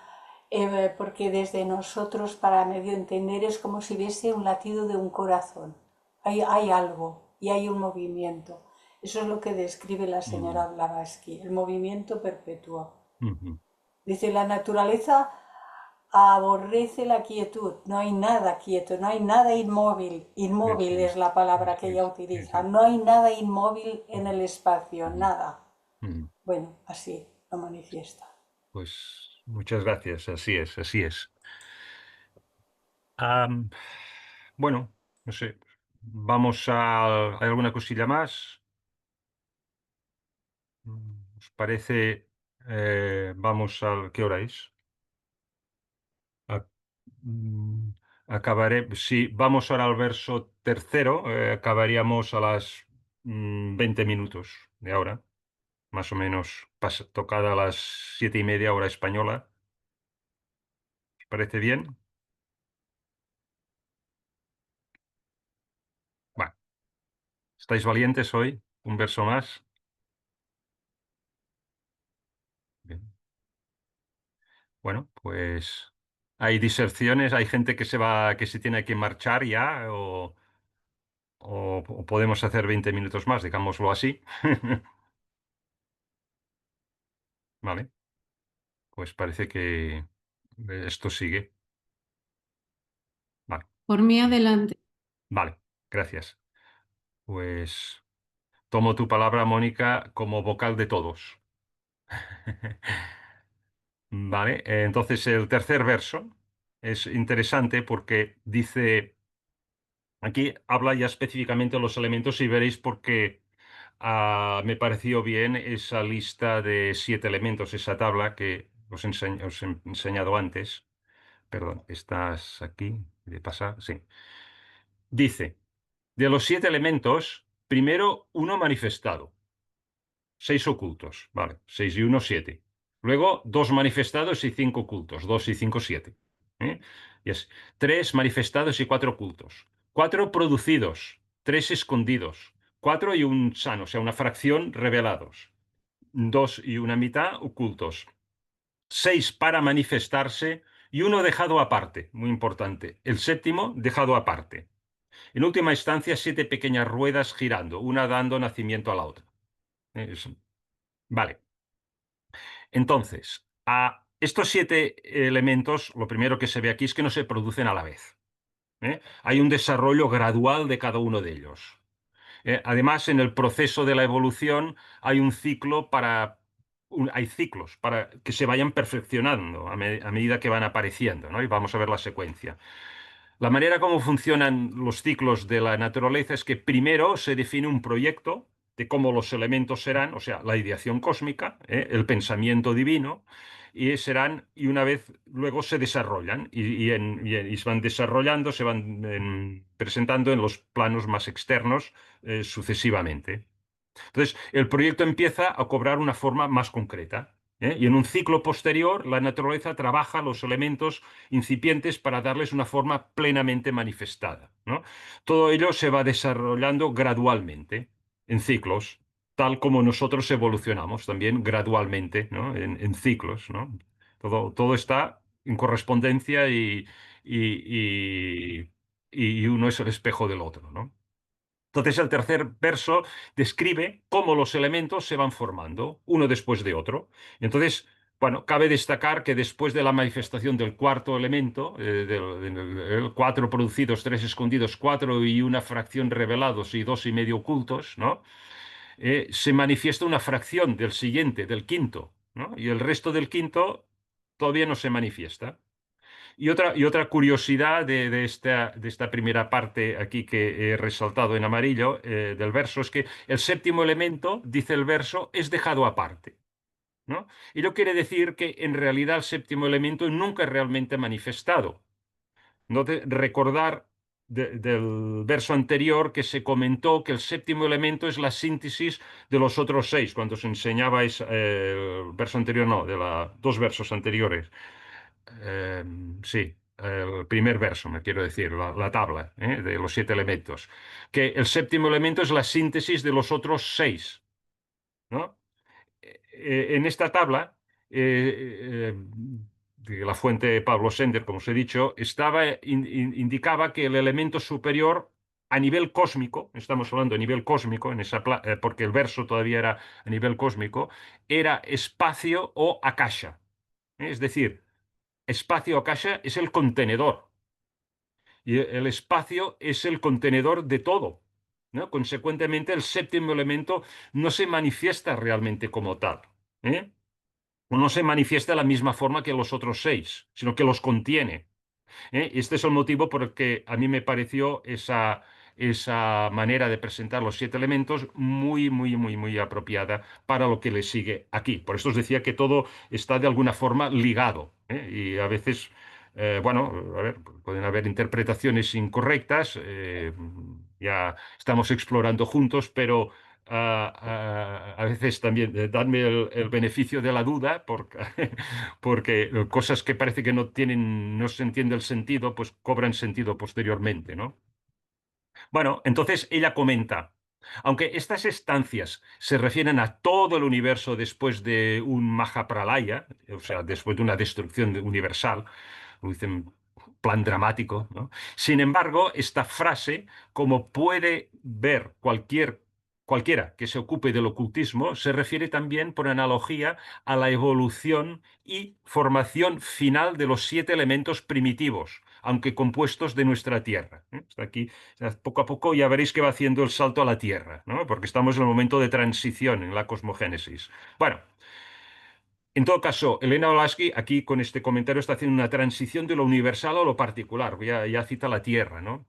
porque desde nosotros, para medio entender, es como si hubiese un latido de un corazón. Hay algo y hay un movimiento. Eso es lo que describe la mm, señora Blavatsky, el movimiento perpetuo. ujú. Dice, la naturaleza aborrece la quietud, no hay nada quieto, no hay nada inmóvil. Eso Inmóvil es es, la palabra que eso ella es, sí, utiliza. sí. No hay nada inmóvil en el espacio, Ujú, nada. ujú. Bueno, así lo manifiesta. Pues muchas gracias, así es, así es. Am, bueno, no sé, ¿hay alguna cosilla más? ¿Os parece? Vamos al, ¿qué hora es? A- mm, sí, vamos ahora al verso tercero, acabaríamos a las 20 minutos de ahora, más o menos tocada a las 7:30 hora española. ¿Os parece bien? Bueno, ¿estáis valientes hoy? ¿Un verso más? Bien. Bueno, pues hay diserciones, hay gente que se va, que se tiene que marchar ya, o podemos hacer 20 minutos más, digámoslo así. Vale, pues parece que esto sigue. Vale, Por mí adelante. vale, gracias. Pues tomo tu palabra, Mónica, como vocal de todos. Vale, entonces el tercer verso es interesante porque dice, aquí habla ya específicamente de los elementos y veréis por qué me pareció bien esa lista de 7 elementos, esa tabla que os he enseñado antes. Perdón, ¿estás aquí? ¿De pasar? Sí. Dice, de los 7 elementos, primero uno manifestado. 6 ocultos, vale. 6 y uno 7. Luego, 2 manifestados y 5 ocultos. 2 y 5 7. ¿Eh? Y es 3 manifestados y 4 ocultos. 4 producidos, 3 escondidos. 4 y un sano, o sea, una fracción revelados. 2 y una mitad ocultos. 6 para manifestarse y uno dejado aparte, muy importante. El séptimo dejado aparte. En última instancia, 7 pequeñas ruedas girando, una dando nacimiento a la otra. Vale. Entonces, a estos 7 elementos, lo primero que se ve aquí es que no se producen a la vez. ¿Eh? Hay un desarrollo gradual de cada uno de ellos. Además, en el proceso de la evolución hay un ciclo hay ciclos para que se vayan perfeccionando a medida que van apareciendo, ¿no? Y vamos a ver la secuencia. La manera como funcionan los ciclos de la naturaleza es que primero se define un proyecto de cómo los elementos serán, o sea, la ideación cósmica, el pensamiento divino, y una vez luego se desarrollan y se van desarrollando, se van presentando en los planos más externos sucesivamente. Entonces, el proyecto empieza a cobrar una forma más concreta. Y en un ciclo posterior, la naturaleza trabaja los elementos incipientes para darles una forma plenamente manifestada, ¿no? Todo ello se va desarrollando gradualmente, en ciclos, tal como nosotros evolucionamos también gradualmente, ¿no? En ciclos, ¿no? Todo está en correspondencia y, y uno es el espejo del otro, ¿no? Entonces el tercer verso describe cómo los elementos se van formando, uno después de otro. Entonces, bueno, cabe destacar que después de la manifestación del cuarto elemento, cuatro producidos, tres escondidos, cuatro y una fracción revelados y dos y medio ocultos, ¿no? Se manifiesta una fracción del siguiente, del quinto, ¿no? Y el resto del quinto todavía no se manifiesta. Y otra curiosidad de esta primera parte aquí que he resaltado en amarillo del verso es que el séptimo elemento, dice el verso, es dejado aparte, ¿no? Ello quiere decir que en realidad el séptimo elemento nunca es realmente manifestado. Recordar del verso anterior que se comentó que el séptimo elemento es la síntesis de los otros 6, cuando se enseñaba el verso anterior, no, de los 2 versos anteriores. Eh, sí, el primer verso, me quiero decir, la tabla de los 7 elementos. Que el séptimo elemento es la síntesis de los otros 6, ¿no? En esta tabla, de la fuente Pablo Sender, como os he dicho, indicaba que el elemento superior a nivel cósmico, estamos hablando a nivel cósmico, porque el verso todavía era a nivel cósmico, era espacio o akasha. Es decir, espacio akasha es el contenedor y el espacio es el contenedor de todo, ¿no? Consecuentemente, el séptimo elemento no se manifiesta realmente como tal, ¿eh? No se manifiesta de la misma forma que los otros 6, sino que los contiene. Este es el motivo por el que a mí me pareció esa manera de presentar los 7 elementos muy, muy, muy, muy apropiada para lo que le sigue aquí. Por esto os decía que todo está de alguna forma ligado. Y a veces, bueno, a ver, pueden haber interpretaciones incorrectas, ya estamos explorando juntos, pero a veces también dadme el beneficio de la duda, porque cosas que parece que no se entiende el sentido, pues cobran sentido posteriormente, ¿no? Bueno, entonces ella comenta, aunque estas estancias se refieren a todo el universo después de un Mahapralaya, o sea, después de una destrucción universal, lo dice en plan dramático, ¿no? Sin embargo, esta frase, como puede ver cualquiera que se ocupe del ocultismo, se refiere también, por analogía, a la evolución y formación final de los 7 elementos primitivos, aunque compuestos de nuestra Tierra. Hasta aquí, poco a poco ya veréis que va haciendo el salto a la Tierra, ¿no? Porque estamos en el momento de transición en la cosmogénesis. Bueno, en todo caso, Elena Blavatsky aquí con este comentario está haciendo una transición de lo universal a lo particular. Ya cita la Tierra, ¿no?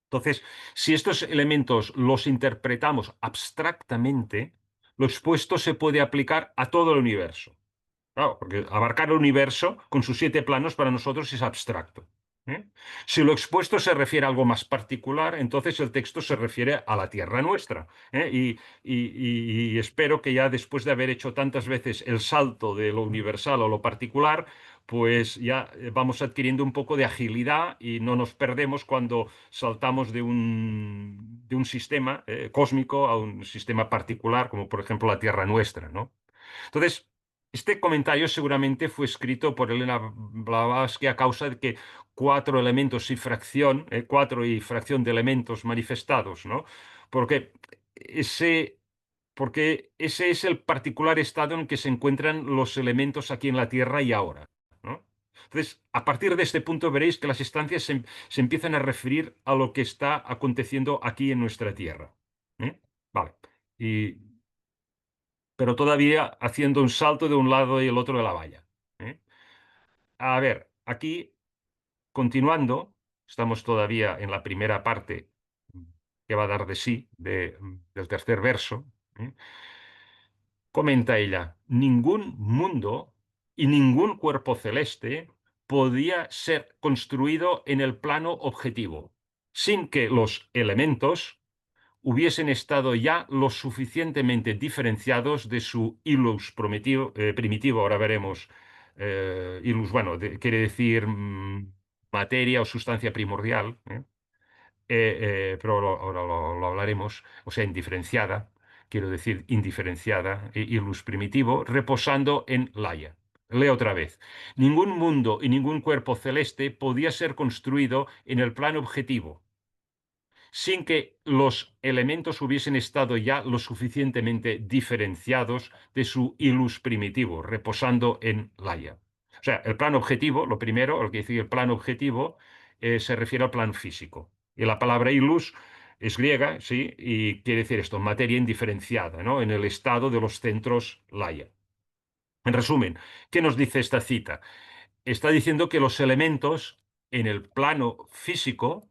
Entonces, si estos elementos los interpretamos abstractamente, lo expuesto se puede aplicar a todo el universo. Claro, porque abarcar el universo con sus 7 planos para nosotros es abstracto. ¿Eh? Si lo expuesto se refiere a algo más particular, entonces el texto se refiere a la tierra nuestra. ¿Eh? Y espero que ya después de haber hecho tantas veces el salto de lo universal a lo particular, pues ya vamos adquiriendo un poco de agilidad y no nos perdemos cuando saltamos de un sistema cósmico a un sistema particular, como por ejemplo la tierra nuestra, ¿no? Entonces, este comentario seguramente fue escrito por Elena Blavatsky a causa de que 4 elementos y fracción, 4 y fracción de elementos manifestados, ¿no? Porque ese, porque ese es el particular estado en que se encuentran los elementos aquí en la Tierra y ahora, ¿no? Entonces, a partir de este punto veréis que las estancias se empiezan a referir a lo que está aconteciendo aquí en nuestra Tierra. ¿Eh? Vale. Y pero todavía haciendo un salto de un lado y el otro de la valla. ¿Eh? A ver, aquí, continuando, estamos todavía en la primera parte que va a dar de sí, del tercer verso. ¿Eh? Comenta ella, ningún mundo y ningún cuerpo celeste podía ser construido en el plano objetivo, sin que los elementos hubiesen estado ya lo suficientemente diferenciados de su ilus primitivo, ahora veremos, ilus, bueno, quiere decir materia o sustancia primordial, pero ahora lo hablaremos, o sea, indiferenciada, quiero decir indiferenciada, ilus primitivo, reposando en Laia. Leo otra vez. Ningún mundo y ningún cuerpo celeste podía ser construido en el plano objetivo sin que los elementos hubiesen estado ya lo suficientemente diferenciados de su ilus primitivo, reposando en Laia. O sea, el plano objetivo, lo primero, lo que dice el plano objetivo, se refiere al plano físico. Y la palabra ilus es griega, sí, y quiere decir esto, materia indiferenciada, ¿no? En el estado de los centros Laia. En resumen, ¿qué nos dice esta cita? Está diciendo que los elementos en el plano físico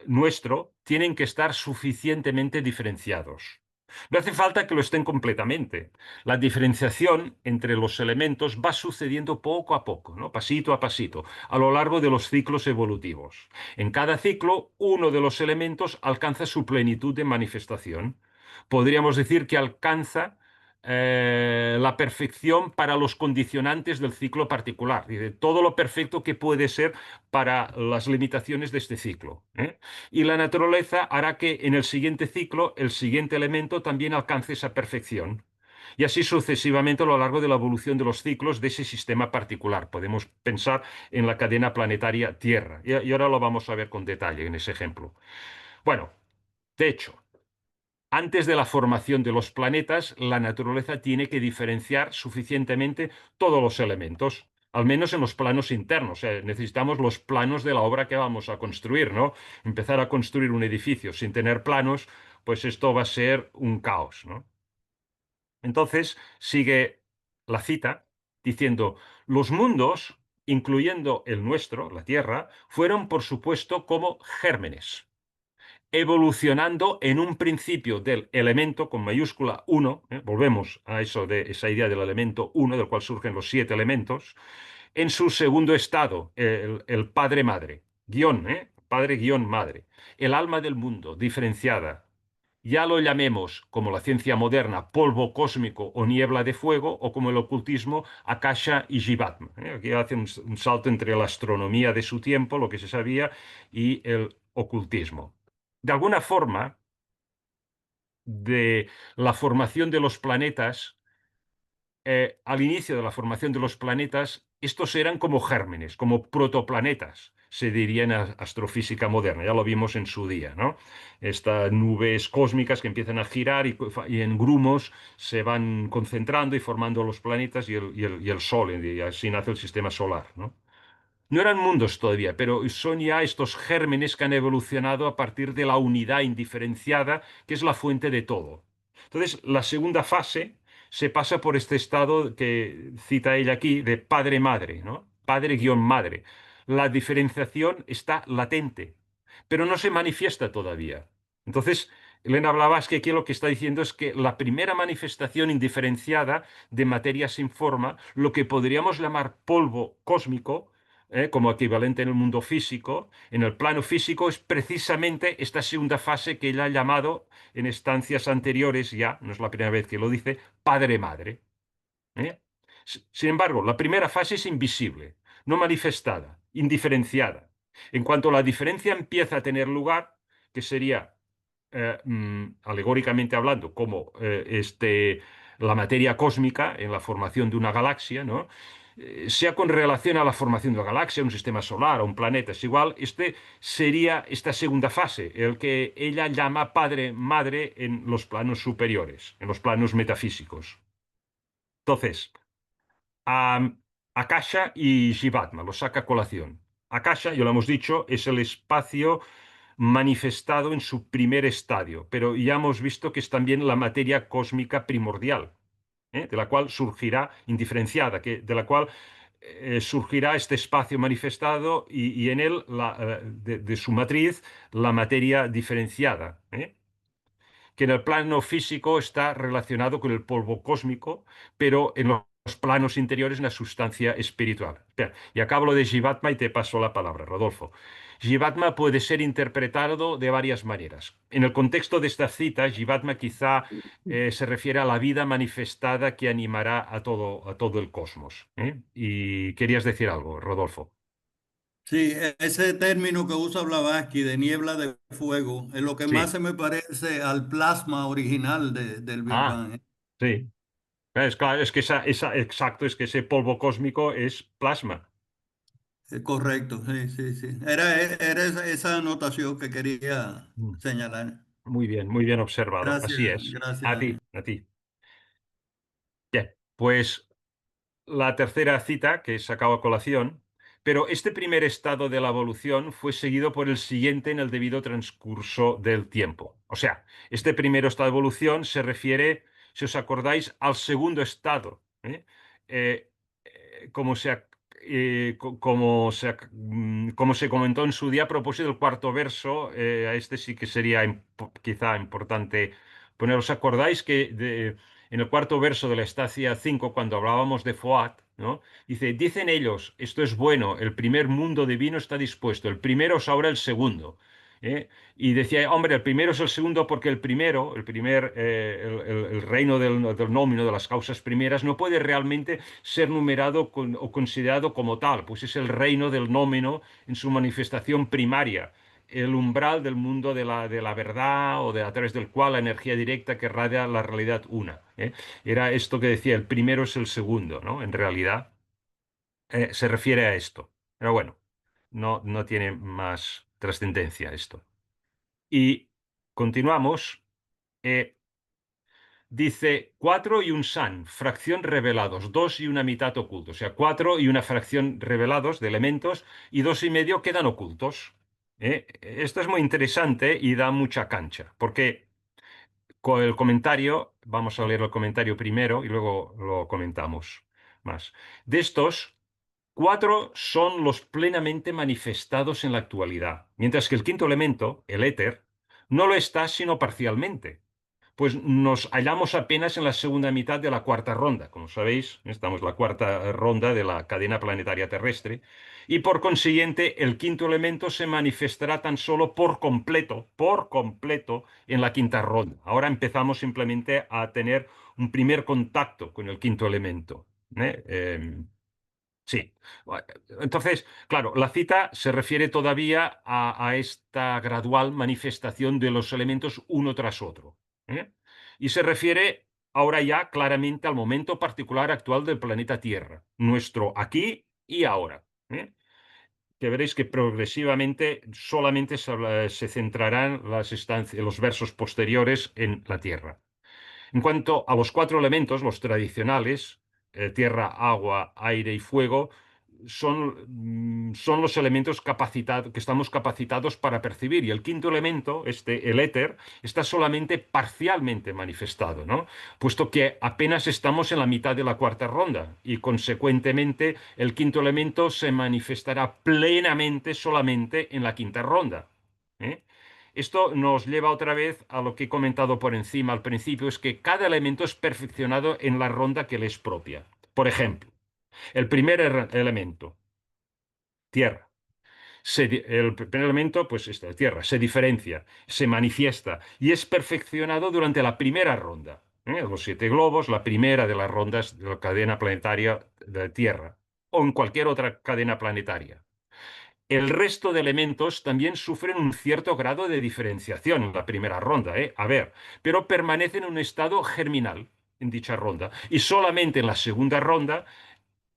nuestro tienen que estar suficientemente diferenciados. No hace falta que lo estén completamente. La diferenciación entre los elementos va sucediendo poco a poco, ¿no? Pasito a pasito, a lo largo de los ciclos evolutivos. En cada ciclo, uno de los elementos alcanza su plenitud de manifestación. Podríamos decir que alcanza la perfección para los condicionantes del ciclo particular, y de todo lo perfecto que puede ser para las limitaciones de este ciclo. Y la naturaleza hará que en el siguiente ciclo el siguiente elemento también alcance esa perfección. Y así sucesivamente a lo largo de la evolución de los ciclos de ese sistema particular. Podemos pensar en la cadena planetaria Tierra. Y ahora lo vamos a ver con detalle en ese ejemplo. Bueno, de hecho, antes de la formación de los planetas, la naturaleza tiene que diferenciar suficientemente todos los elementos, al menos en los planos internos. O sea, necesitamos los planos de la obra que vamos a construir, ¿no? Empezar a construir un edificio sin tener planos, pues esto va a ser un caos, ¿no? Entonces, sigue la cita diciendo, los mundos, incluyendo el nuestro, la Tierra, fueron, por supuesto, como gérmenes evolucionando en un principio del elemento con mayúscula 1, volvemos a eso de esa idea del elemento 1, del cual surgen los 7 elementos, en su segundo estado, el padre-madre, guión, padre-madre, el alma del mundo, diferenciada. Ya lo llamemos, como la ciencia moderna, polvo cósmico o niebla de fuego, o como el ocultismo, Akasha y Jivatma. Aquí hace un salto entre la astronomía de su tiempo, lo que se sabía, y el ocultismo. De alguna forma, de la formación de los planetas, al inicio de la formación de los planetas, estos eran como gérmenes, como protoplanetas, se diría en astrofísica moderna, ya lo vimos en su día, ¿no? Estas nubes cósmicas que empiezan a girar y en grumos se van concentrando y formando los planetas y el Sol, y así nace el sistema solar, ¿no? No eran mundos todavía, pero son ya estos gérmenes que han evolucionado a partir de la unidad indiferenciada, que es la fuente de todo. Entonces, la segunda fase se pasa por este estado que cita ella aquí de padre-madre, ¿no? Padre-madre. La diferenciación está latente, pero no se manifiesta todavía. Entonces, Elena Blavatsky aquí lo que está diciendo es que la primera manifestación indiferenciada de materia sin forma, lo que podríamos llamar polvo cósmico, como equivalente en el mundo físico, en el plano físico, es precisamente esta segunda fase que ella ha llamado en estancias anteriores, ya, no es la primera vez que lo dice, padre-madre. ¿Eh? Sin embargo, la primera fase es invisible, no manifestada, indiferenciada. En cuanto la diferencia empieza a tener lugar, que sería, alegóricamente hablando, como la materia cósmica en la formación de una galaxia, ¿no? Sea con relación a la formación de la galaxia, un sistema solar o un planeta, es igual, este sería esta segunda fase, el que ella llama padre-madre en los planos superiores, en los planos metafísicos. Entonces, Akasha y Jivatma, lo saca a colación. Akasha, ya lo hemos dicho, es el espacio manifestado en su primer estadio, pero ya hemos visto que es también la materia cósmica primordial, de la cual surgirá, indiferenciada, de la cual surgirá este espacio manifestado y en él, de su matriz, la materia diferenciada, que en el plano físico está relacionado con el polvo cósmico, pero en los planos interiores una sustancia espiritual. Espera, y acabo lo de Jivatma y te paso la palabra, Rodolfo. Jivatma puede ser interpretado de varias maneras. En el contexto de esta cita, Jivatma quizá se refiere a la vida manifestada que animará a todo el cosmos. ¿Eh? Y querías decir algo, Rodolfo. Sí, ese término que usa Blavatsky de niebla de fuego es lo que más Sí. se me parece al plasma original del Big Ah, Bang. sí. Es claro, es que exacto, es que ese polvo cósmico es plasma. Correcto, sí, sí, sí. Era esa anotación que quería Mm. señalar. Muy bien observado. Gracias, Así es. gracias, A Daniel. ti, a ti. Bien, pues la tercera cita que sacado a colación, pero este primer estado de la evolución fue seguido por el siguiente en el debido transcurso del tiempo. O sea, este primer estado de evolución se refiere, si os acordáis, al segundo estado, ¿eh? Eh, como se, como se comentó en su día a propósito del cuarto verso, a este sí que sería quizá importante poner. ¿Os acordáis que en el cuarto verso de la estancia 5, cuando hablábamos de Foat, ¿no? Dicen ellos, esto es bueno, el primer mundo divino está dispuesto, el primero es ahora el segundo. ¿Eh? Y decía, hombre, el primero es el segundo porque el reino del nómino, de las causas primeras, no puede realmente ser numerado o considerado como tal, pues es el reino del nómeno en su manifestación primaria, el umbral del mundo de la verdad o a través del cual la energía directa que radia la realidad una. ¿Eh? Era esto que decía, el primero es el segundo, ¿no? En realidad se refiere a esto. Pero bueno, no tiene más trascendencia esto. Y continuamos. eh, Dice 4 y un san, fracción revelados, 2 y una mitad ocultos. O sea, 4 y una fracción revelados de elementos y 2 y medio quedan ocultos. Esto es muy interesante y da mucha cancha, porque con el comentario, vamos a leer el comentario primero y luego lo comentamos más. De estos, 4 son los plenamente manifestados en la actualidad, mientras que el quinto elemento, el éter, no lo está sino parcialmente, pues nos hallamos apenas en la segunda mitad de la cuarta ronda. Como sabéis, estamos en la cuarta ronda de la cadena planetaria terrestre y por consiguiente el quinto elemento se manifestará tan solo por completo en la quinta ronda. Ahora empezamos simplemente a tener un primer contacto con el quinto elemento. Sí. Entonces, claro, la cita se refiere todavía a esta gradual manifestación de los elementos uno tras otro. ¿Eh? Y se refiere ahora ya claramente al momento particular actual del planeta Tierra, nuestro aquí y ahora. Que veréis que progresivamente solamente se centrarán los versos posteriores en la Tierra. En cuanto a los cuatro elementos, los tradicionales, tierra, agua, aire y fuego, son los elementos que estamos capacitados para percibir. Y el quinto elemento, el éter, está solamente parcialmente manifestado, ¿no? Puesto que apenas estamos en la mitad de la cuarta ronda y, consecuentemente, el quinto elemento se manifestará plenamente solamente en la quinta ronda. ¿eh? Esto nos lleva otra vez a lo que he comentado por encima al principio, es que cada elemento es perfeccionado en la ronda que le es propia. Por ejemplo, el primer elemento, tierra. El primer elemento, pues esta tierra, se diferencia, se manifiesta y es perfeccionado durante la primera ronda. Los 7 globos, la primera de las rondas de la cadena planetaria de la Tierra o en cualquier otra cadena planetaria. El resto de elementos también sufren un cierto grado de diferenciación en la primera ronda, ¿eh? A ver, pero permanecen en un estado germinal en dicha ronda. Y solamente en la segunda ronda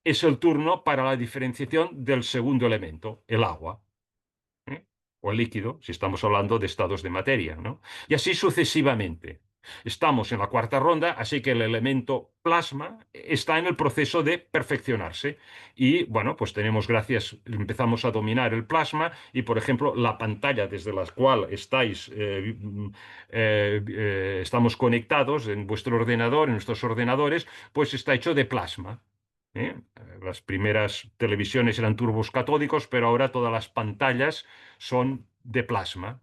es el turno para la diferenciación del segundo elemento, el agua. ¿eh? O el líquido, si estamos hablando de estados de materia, ¿no? Y así sucesivamente. Estamos en la cuarta ronda, así que el elemento plasma está en el proceso de perfeccionarse. Y bueno, pues empezamos a dominar el plasma y, por ejemplo, la pantalla desde la cual estamos conectados en vuestro ordenador, en nuestros ordenadores, pues está hecho de plasma. ¿eh? Las primeras televisiones eran turbos catódicos, pero ahora todas las pantallas son de plasma.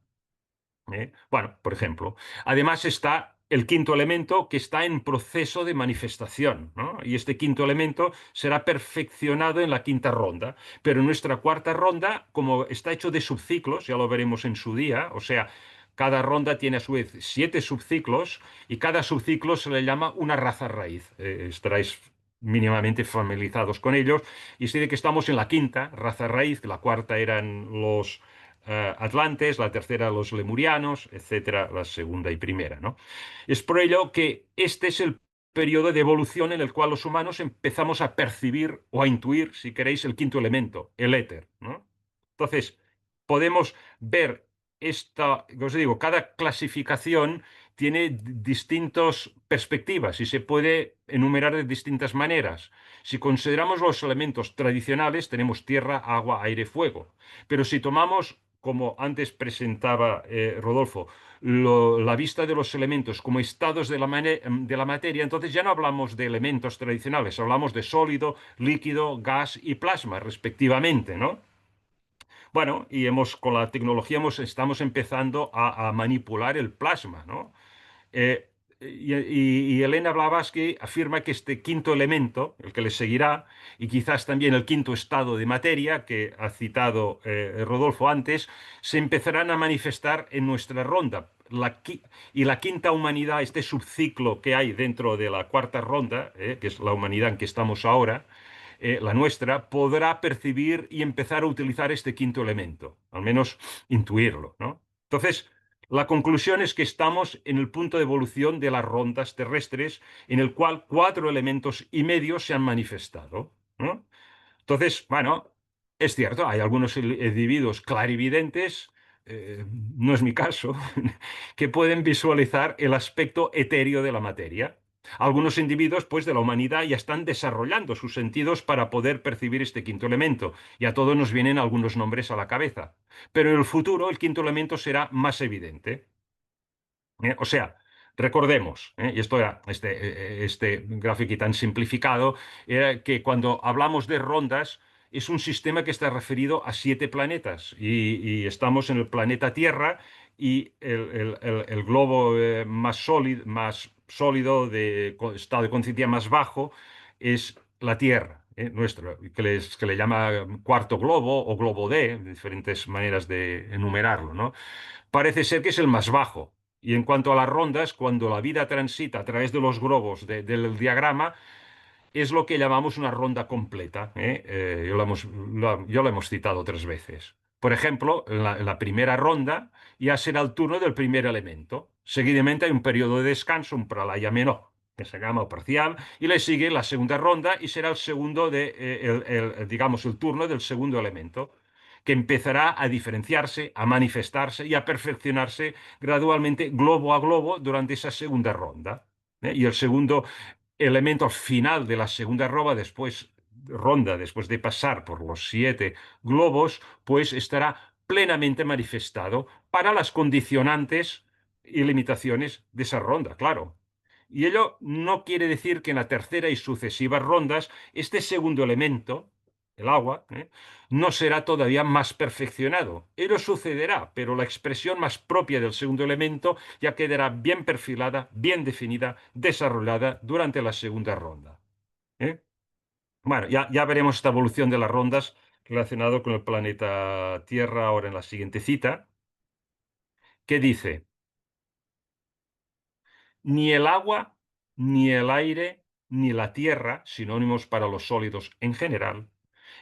Bueno, por ejemplo. Además está el quinto elemento que está en proceso de manifestación, ¿no? Y este quinto elemento será perfeccionado en la quinta ronda. Pero en nuestra cuarta ronda, como está hecho de subciclos, ya lo veremos en su día, o sea, cada ronda tiene a su vez 7 subciclos y cada subciclo se le llama una raza raíz. Estaréis mínimamente familiarizados con ellos. Y sé que estamos en la quinta raza raíz, la cuarta eran los atlantes, la tercera los lemurianos, etcétera, la segunda y primera, ¿no? Es por ello que este es el periodo de evolución en el cual los humanos empezamos a percibir o a intuir, si queréis, el quinto elemento, el éter, ¿no? Entonces, podemos ver os digo, cada clasificación tiene distintas perspectivas y se puede enumerar de distintas maneras. Si consideramos los elementos tradicionales, tenemos tierra, agua, aire, fuego. Pero si tomamos, como antes presentaba Rodolfo, la vista de los elementos como estados de la materia, entonces ya no hablamos de elementos tradicionales, hablamos de sólido, líquido, gas y plasma, respectivamente, ¿no? Bueno, y con la tecnología estamos empezando a manipular el plasma, ¿no? Eh, y Elena Blavatsky afirma que este quinto elemento, el que le seguirá, y quizás también el quinto estado de materia que ha citado Rodolfo antes, se empezarán a manifestar en nuestra ronda. Y la quinta humanidad, este subciclo que hay dentro de la cuarta ronda, que es la humanidad en que estamos ahora, la nuestra, podrá percibir y empezar a utilizar este quinto elemento, al menos intuirlo, ¿no? Entonces, la conclusión es que estamos en el punto de evolución de las rondas terrestres, en el cual 4 elementos y medio se han manifestado, ¿no? Entonces, bueno, es cierto, hay algunos individuos clarividentes, no es mi caso, que pueden visualizar el aspecto etéreo de la materia. Algunos individuos, pues, de la humanidad ya están desarrollando sus sentidos para poder percibir este quinto elemento, y a todos nos vienen algunos nombres a la cabeza. Pero en el futuro el quinto elemento será más evidente. O sea, recordemos, y esto era este gráfico tan simplificado, era que cuando hablamos de rondas es un sistema que está referido a 7 planetas y estamos en el planeta Tierra y el globo más sólido, estado de conciencia más bajo, es la Tierra. Nuestro, que le llama cuarto globo o globo D, diferentes maneras de enumerarlo, ¿no? Parece ser que es el más bajo. Y en cuanto a las rondas, cuando la vida transita a través de los globos del diagrama, es lo que llamamos una ronda completa. Ya lo hemos citado 3 veces. Por ejemplo, en la primera ronda ya será el turno del primer elemento. Seguidamente hay un periodo de descanso, un pralaya menor. esa gama o parcial, y le sigue la segunda ronda y será el segundo digamos, el turno del segundo elemento, que empezará a diferenciarse, a manifestarse y a perfeccionarse gradualmente globo a globo durante esa segunda ronda. Y el segundo elemento al final de la segunda ronda, después de pasar por los 7 globos, pues estará plenamente manifestado para las condicionantes y limitaciones de esa ronda, claro. Y ello no quiere decir que en la tercera y sucesivas rondas este segundo elemento, el agua, no será todavía más perfeccionado. Ello sucederá, pero la expresión más propia del segundo elemento ya quedará bien perfilada, bien definida, desarrollada durante la segunda ronda. ¿Eh? Bueno, ya veremos esta evolución de las rondas relacionado con el planeta Tierra ahora en la siguiente cita, que dice: ni el agua, ni el aire, ni la tierra, sinónimos para los sólidos en general,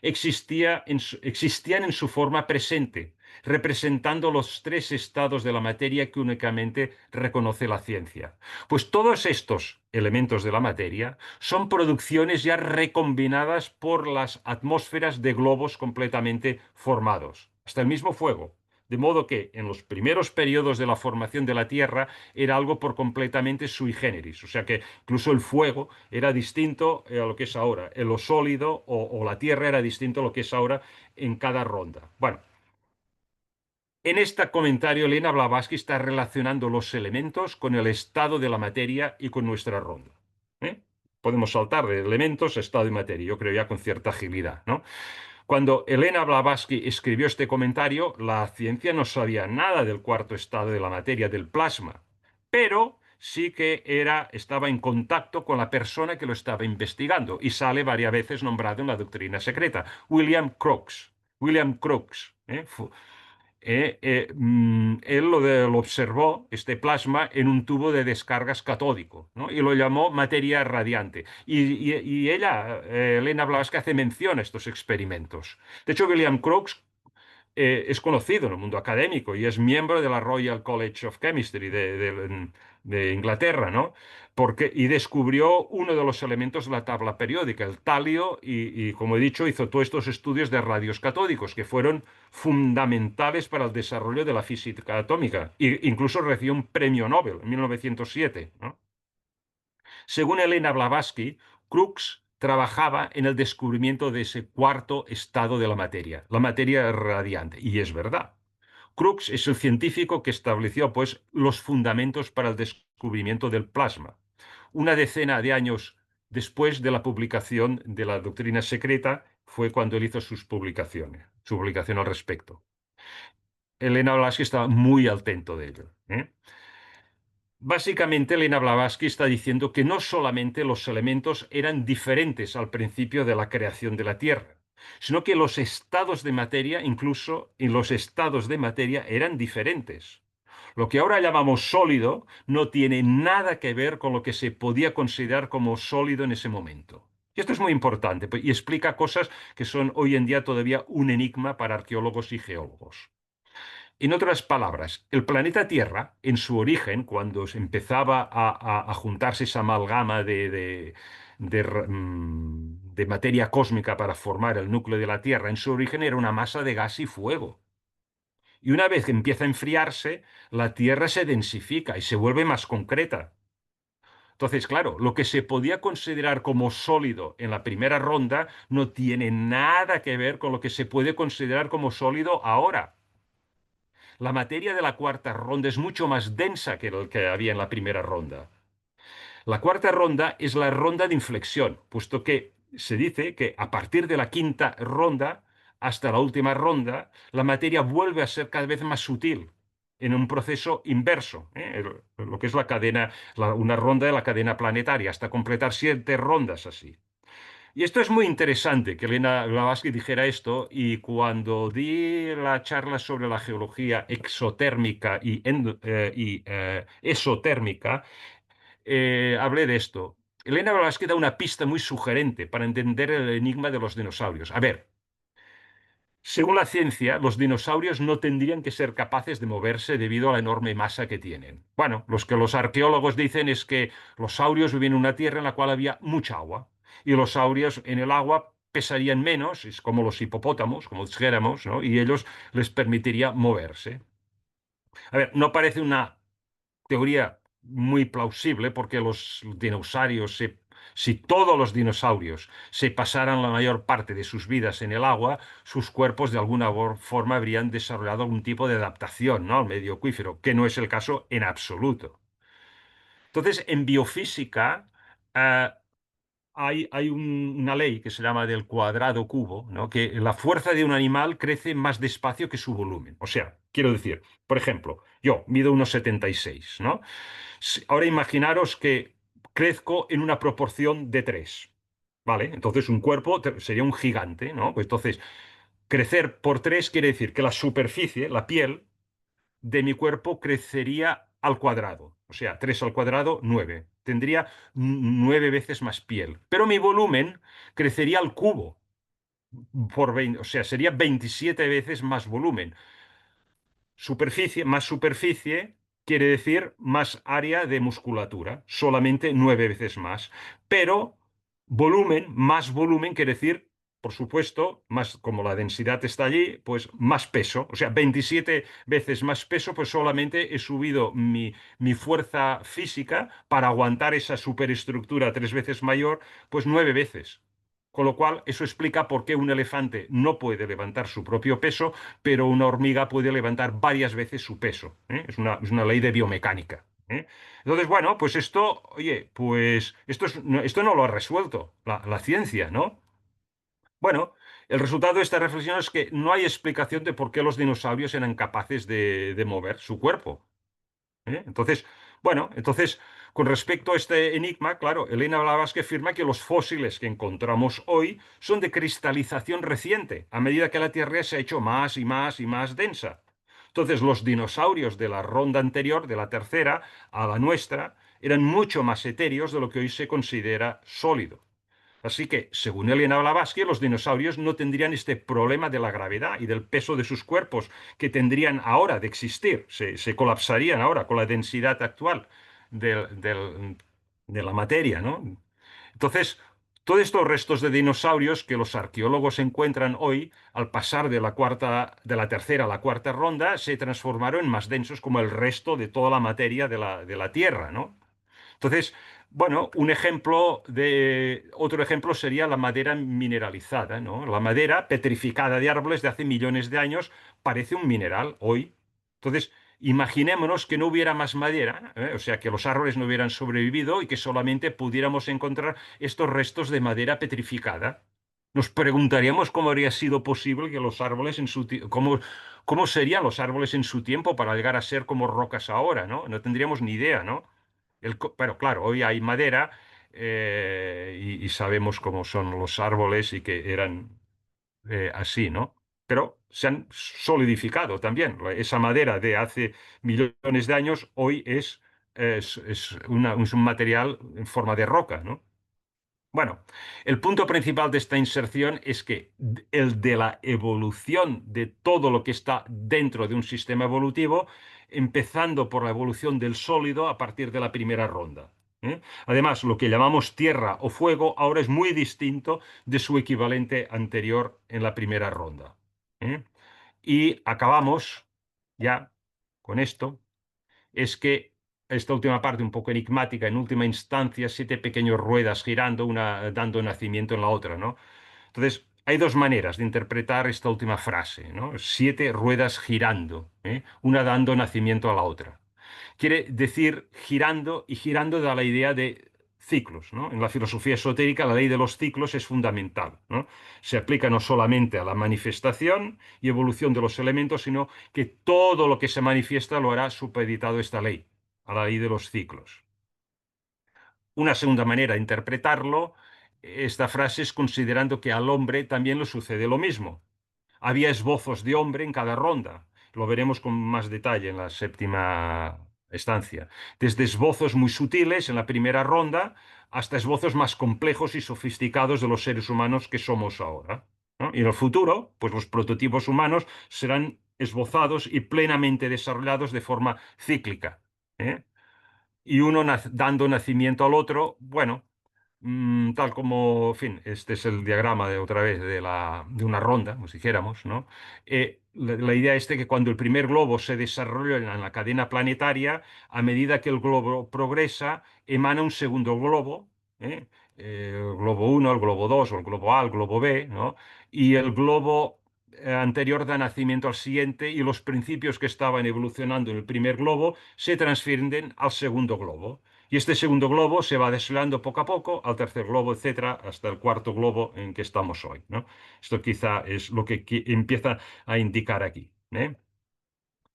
existían en su forma presente, representando los 3 estados de la materia que únicamente reconoce la ciencia. Pues todos estos elementos de la materia son producciones ya recombinadas por las atmósferas de globos completamente formados, hasta el mismo fuego. De modo que en los primeros periodos de la formación de la Tierra era algo por completamente sui generis. O sea que incluso el fuego era distinto a lo que es ahora. Lo sólido o la Tierra era distinto a lo que es ahora en cada ronda. Bueno, en este comentario Elena Blavatsky está relacionando los elementos con el estado de la materia y con nuestra ronda. ¿Eh? Podemos saltar de elementos a estado de materia, yo creo ya con cierta agilidad, ¿no? Cuando Elena Blavatsky escribió este comentario, la ciencia no sabía nada del cuarto estado de la materia, del plasma, pero sí que estaba en contacto con la persona que lo estaba investigando y sale varias veces nombrado en la doctrina secreta, William Crookes. William Crookes, él lo observó, este plasma, en un tubo de descargas catódico, ¿no? Y lo llamó materia radiante. Y ella, Elena Blavatsky, hace mención a estos experimentos. De hecho, William Crookes es conocido en el mundo académico y es miembro de la Royal College of Chemistry de Inglaterra, ¿no? Y descubrió uno de los elementos de la tabla periódica, el talio, como he dicho, hizo todos estos estudios de radios catódicos que fueron fundamentales para el desarrollo de la física atómica. E incluso recibió un premio Nobel en 1907, ¿no? Según Elena Blavatsky, Crookes trabajaba en el descubrimiento de ese cuarto estado de la materia radiante. Y es verdad. Crookes es el científico que estableció, pues, los fundamentos para el descubrimiento del plasma. Una decena de años después de la publicación de la doctrina secreta fue cuando él hizo su publicación al respecto. Elena Blavatsky estaba muy al tanto de ello. Básicamente, Elena Blavatsky está diciendo que no solamente los elementos eran diferentes al principio de la creación de la Tierra, sino que los estados de materia, incluso en los estados de materia, eran diferentes. Lo que ahora llamamos sólido no tiene nada que ver con lo que se podía considerar como sólido en ese momento. Y esto es muy importante y explica cosas que son hoy en día todavía un enigma para arqueólogos y geólogos. En otras palabras, el planeta Tierra, en su origen, cuando se empezaba a juntarse esa amalgama de materia cósmica para formar el núcleo de la Tierra, en su origen era una masa de gas y fuego. Y una vez que empieza a enfriarse, la Tierra se densifica y se vuelve más concreta. Entonces, claro, lo que se podía considerar como sólido en la primera ronda no tiene nada que ver con lo que se puede considerar como sólido ahora. La materia de la cuarta ronda es mucho más densa que lo que había en la primera ronda. La cuarta ronda es la ronda de inflexión, puesto que se dice que a partir de la quinta ronda hasta la última ronda, la materia vuelve a ser cada vez más sutil en un proceso inverso, lo que es la cadena, una ronda de la cadena planetaria, hasta completar 7 rondas así. Y esto es muy interesante que Elena Blavatsky dijera esto, y cuando di la charla sobre la geología exotérmica y esotérmica, hablé de esto. Elena Blavatsky da una pista muy sugerente para entender el enigma de los dinosaurios. A ver, Según la ciencia, los dinosaurios no tendrían que ser capaces de moverse debido a la enorme masa que tienen. Bueno, lo que los arqueólogos dicen es que los saurios vivían en una tierra en la cual había mucha agua y los saurios en el agua pesarían menos, es como los hipopótamos, como dijéramos, ¿no? Y ellos les permitiría moverse. A ver, no parece una teoría muy plausible porque los dinosaurios, si todos los dinosaurios se pasaran la mayor parte de sus vidas en el agua, sus cuerpos de alguna forma habrían desarrollado algún tipo de adaptación, ¿no?, al medio acuífero, que no es el caso en absoluto. Entonces, en biofísica, eh, hay una ley que se llama del cuadrado cubo, ¿no? Que la fuerza de un animal crece más despacio que su volumen. O sea, quiero decir, por ejemplo, yo mido 1,76, ¿no? Ahora imaginaros que crezco en una proporción de 3, ¿vale? Entonces un cuerpo sería un gigante, ¿no? Pues entonces, crecer por 3 quiere decir que la superficie, la piel de mi cuerpo crecería al cuadrado. O sea, 3 al cuadrado, 9. Tendría 9 veces más piel. Pero mi volumen crecería al cubo. Por 20, o sea, sería 27 veces más volumen. Superficie, más superficie quiere decir más área de musculatura, solamente 9 veces más. Pero volumen, más volumen quiere decir, por supuesto, más como la densidad está allí, pues más peso. O sea, 27 veces más peso, pues solamente he subido mi fuerza física para aguantar esa superestructura 3 veces mayor, pues 9 veces. Con lo cual, eso explica por qué un elefante no puede levantar su propio peso, pero una hormiga puede levantar varias veces su peso, ¿eh? Es una ley de biomecánica, ¿eh? Entonces, bueno, pues esto, oye, pues esto no lo ha resuelto la ciencia, ¿no? Bueno, el resultado de esta reflexión es que no hay explicación de por qué los dinosaurios eran capaces de mover su cuerpo. Entonces, bueno, con respecto a este enigma, claro, Elena Blavatsky afirma que los fósiles que encontramos hoy son de cristalización reciente, a medida que la Tierra se ha hecho más y más y más densa. Entonces, los dinosaurios de la ronda anterior, de la tercera, a la nuestra, eran mucho más etéreos de lo que hoy se considera sólido. Así que, según Elena Blavatsky, los dinosaurios no tendrían este problema de la gravedad y del peso de sus cuerpos que tendrían ahora de existir. Se colapsarían ahora con la densidad actual de la materia, ¿no? Entonces, todos estos restos de dinosaurios que los arqueólogos encuentran hoy, al pasar de la tercera a la cuarta ronda, se transformaron en más densos como el resto de toda la materia de la Tierra, ¿no? Entonces, bueno, otro ejemplo sería la madera mineralizada, ¿no? La madera petrificada de árboles de hace millones de años parece un mineral hoy. Entonces, imaginémonos que no hubiera más madera, ¿eh? O sea, que los árboles no hubieran sobrevivido y que solamente pudiéramos encontrar estos restos de madera petrificada. Nos preguntaríamos cómo habría sido posible que los árboles cómo serían los árboles en su tiempo para llegar a ser como rocas ahora, ¿no? No tendríamos ni idea, ¿no? Pero claro, hoy hay madera, y sabemos cómo son los árboles y que eran así, ¿no? Pero se han solidificado también. Esa madera de hace millones de años hoy es un material en forma de roca, ¿no? Bueno, el punto principal de esta inserción es que el de la evolución de todo lo que está dentro de un sistema evolutivo, empezando por la evolución del sólido a partir de la primera ronda, ¿eh? Además, lo que llamamos tierra o fuego ahora es muy distinto de su equivalente anterior en la primera ronda, ¿eh? Y acabamos ya con esto es que esta última parte, un poco enigmática, en última instancia, 7 pequeñas ruedas girando, una dando nacimiento en la otra, ¿no? Entonces, hay dos maneras de interpretar esta última frase, ¿no? 7 ruedas girando, ¿eh? Una dando nacimiento a la otra. Quiere decir girando, y girando da la idea de ciclos, ¿no? En la filosofía esotérica la ley de los ciclos es fundamental, ¿no? Se aplica no solamente a la manifestación y evolución de los elementos, sino que todo lo que se manifiesta lo hará supeditado a esta ley, a la ley de los ciclos. Una segunda manera de interpretarlo, esta frase es considerando que al hombre también le sucede lo mismo. Había esbozos de hombre en cada ronda. Lo veremos con más detalle en la séptima estancia. Desde esbozos muy sutiles en la primera ronda hasta esbozos más complejos y sofisticados de los seres humanos que somos ahora, ¿no? Y en el futuro, pues los prototipos humanos serán esbozados y plenamente desarrollados de forma cíclica, ¿eh? Y uno dando nacimiento al otro, bueno, tal como, en fin, este es el diagrama de otra vez de una ronda, como si dijéramos, ¿no? La idea es de que cuando el primer globo se desarrolla en la cadena planetaria, a medida que el globo progresa, emana un segundo globo, ¿eh? El globo uno, el globo 2 o el globo A, el globo B, ¿no? Y el globo anterior da nacimiento al siguiente y los principios que estaban evolucionando en el primer globo se transfieren al segundo globo. Y este segundo globo se va desvelando poco a poco al tercer globo, etcétera, hasta el cuarto globo en que estamos hoy, ¿no? Esto quizá es lo que empieza a indicar aquí, ¿eh?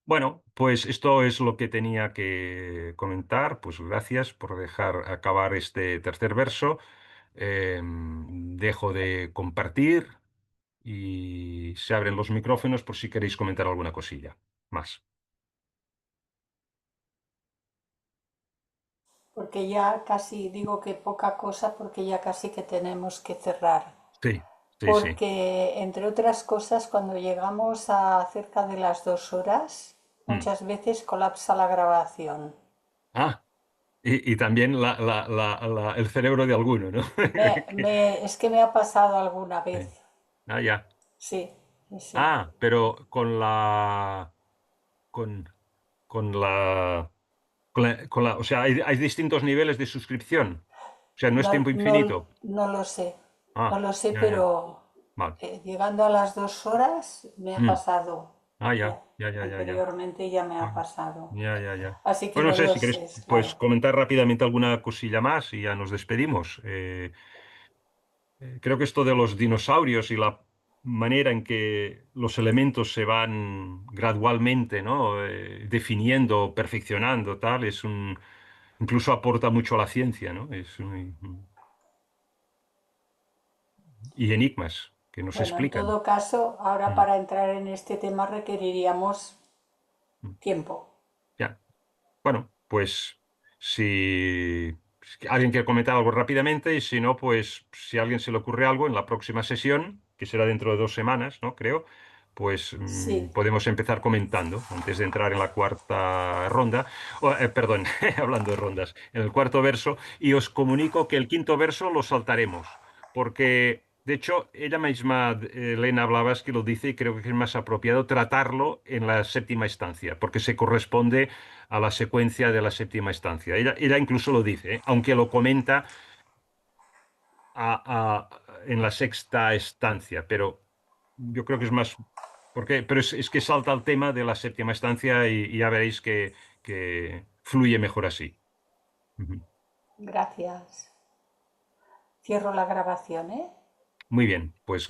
Bueno, pues esto es lo que tenía que comentar. Pues gracias por dejar acabar este tercer verso. Dejo de compartir y se abren los micrófonos por si queréis comentar alguna cosilla más. Porque ya casi digo que poca cosa, porque ya casi que tenemos que cerrar. Sí, sí, sí. Porque, entre otras cosas, cuando llegamos a cerca de las 2 horas, Mm. muchas veces colapsa la grabación. Ah, y también el cerebro de alguno, ¿no? Es que me ha pasado alguna vez. Sí. Ah, ya. Sí, sí, sí. Ah, pero con, con la, o sea, hay distintos niveles de suscripción. O sea, no es No, tiempo no, infinito. no lo sé. No Ah, lo sé, ya, ya. pero Vale. llegando a las 2 horas me ha Mm. pasado. Ah, ya, Ya, ya, ya, ya, ya. anteriormente ya me ha Mm. pasado. Ya, ya, ya. Así que Bueno, no no sé lo si queréis sé, pues claro. comentar rápidamente alguna cosilla más y ya nos despedimos. Creo que esto de los dinosaurios y la manera en que los elementos se van gradualmente, ¿no? Definiendo, perfeccionando, tal, incluso aporta mucho a la ciencia, ¿no? Y enigmas que nos Bueno, en explican. todo caso, ahora Mm, para entrar en este tema requeriríamos mm. tiempo. Ya. Bueno, pues si alguien quiere comentar algo rápidamente y si no, pues si a alguien se le ocurre algo en la próxima sesión, que será dentro de 2 semanas, ¿no? Creo, pues Sí, podemos empezar comentando antes de entrar en la cuarta ronda. Perdón, hablando de rondas, en el cuarto verso, y os comunico que el quinto verso lo saltaremos, porque de hecho ella misma, Elena Blavatsky, lo dice y creo que es más apropiado tratarlo en la séptima instancia, porque se corresponde a la secuencia de la séptima estancia. Ella incluso lo dice, ¿eh? Aunque lo comenta en la sexta estancia, pero yo creo que es más, pero es que salta el tema de la séptima estancia y ya veréis que fluye mejor así. Ujú. gracias. Cierro la grabación, ¿eh? Muy bien, pues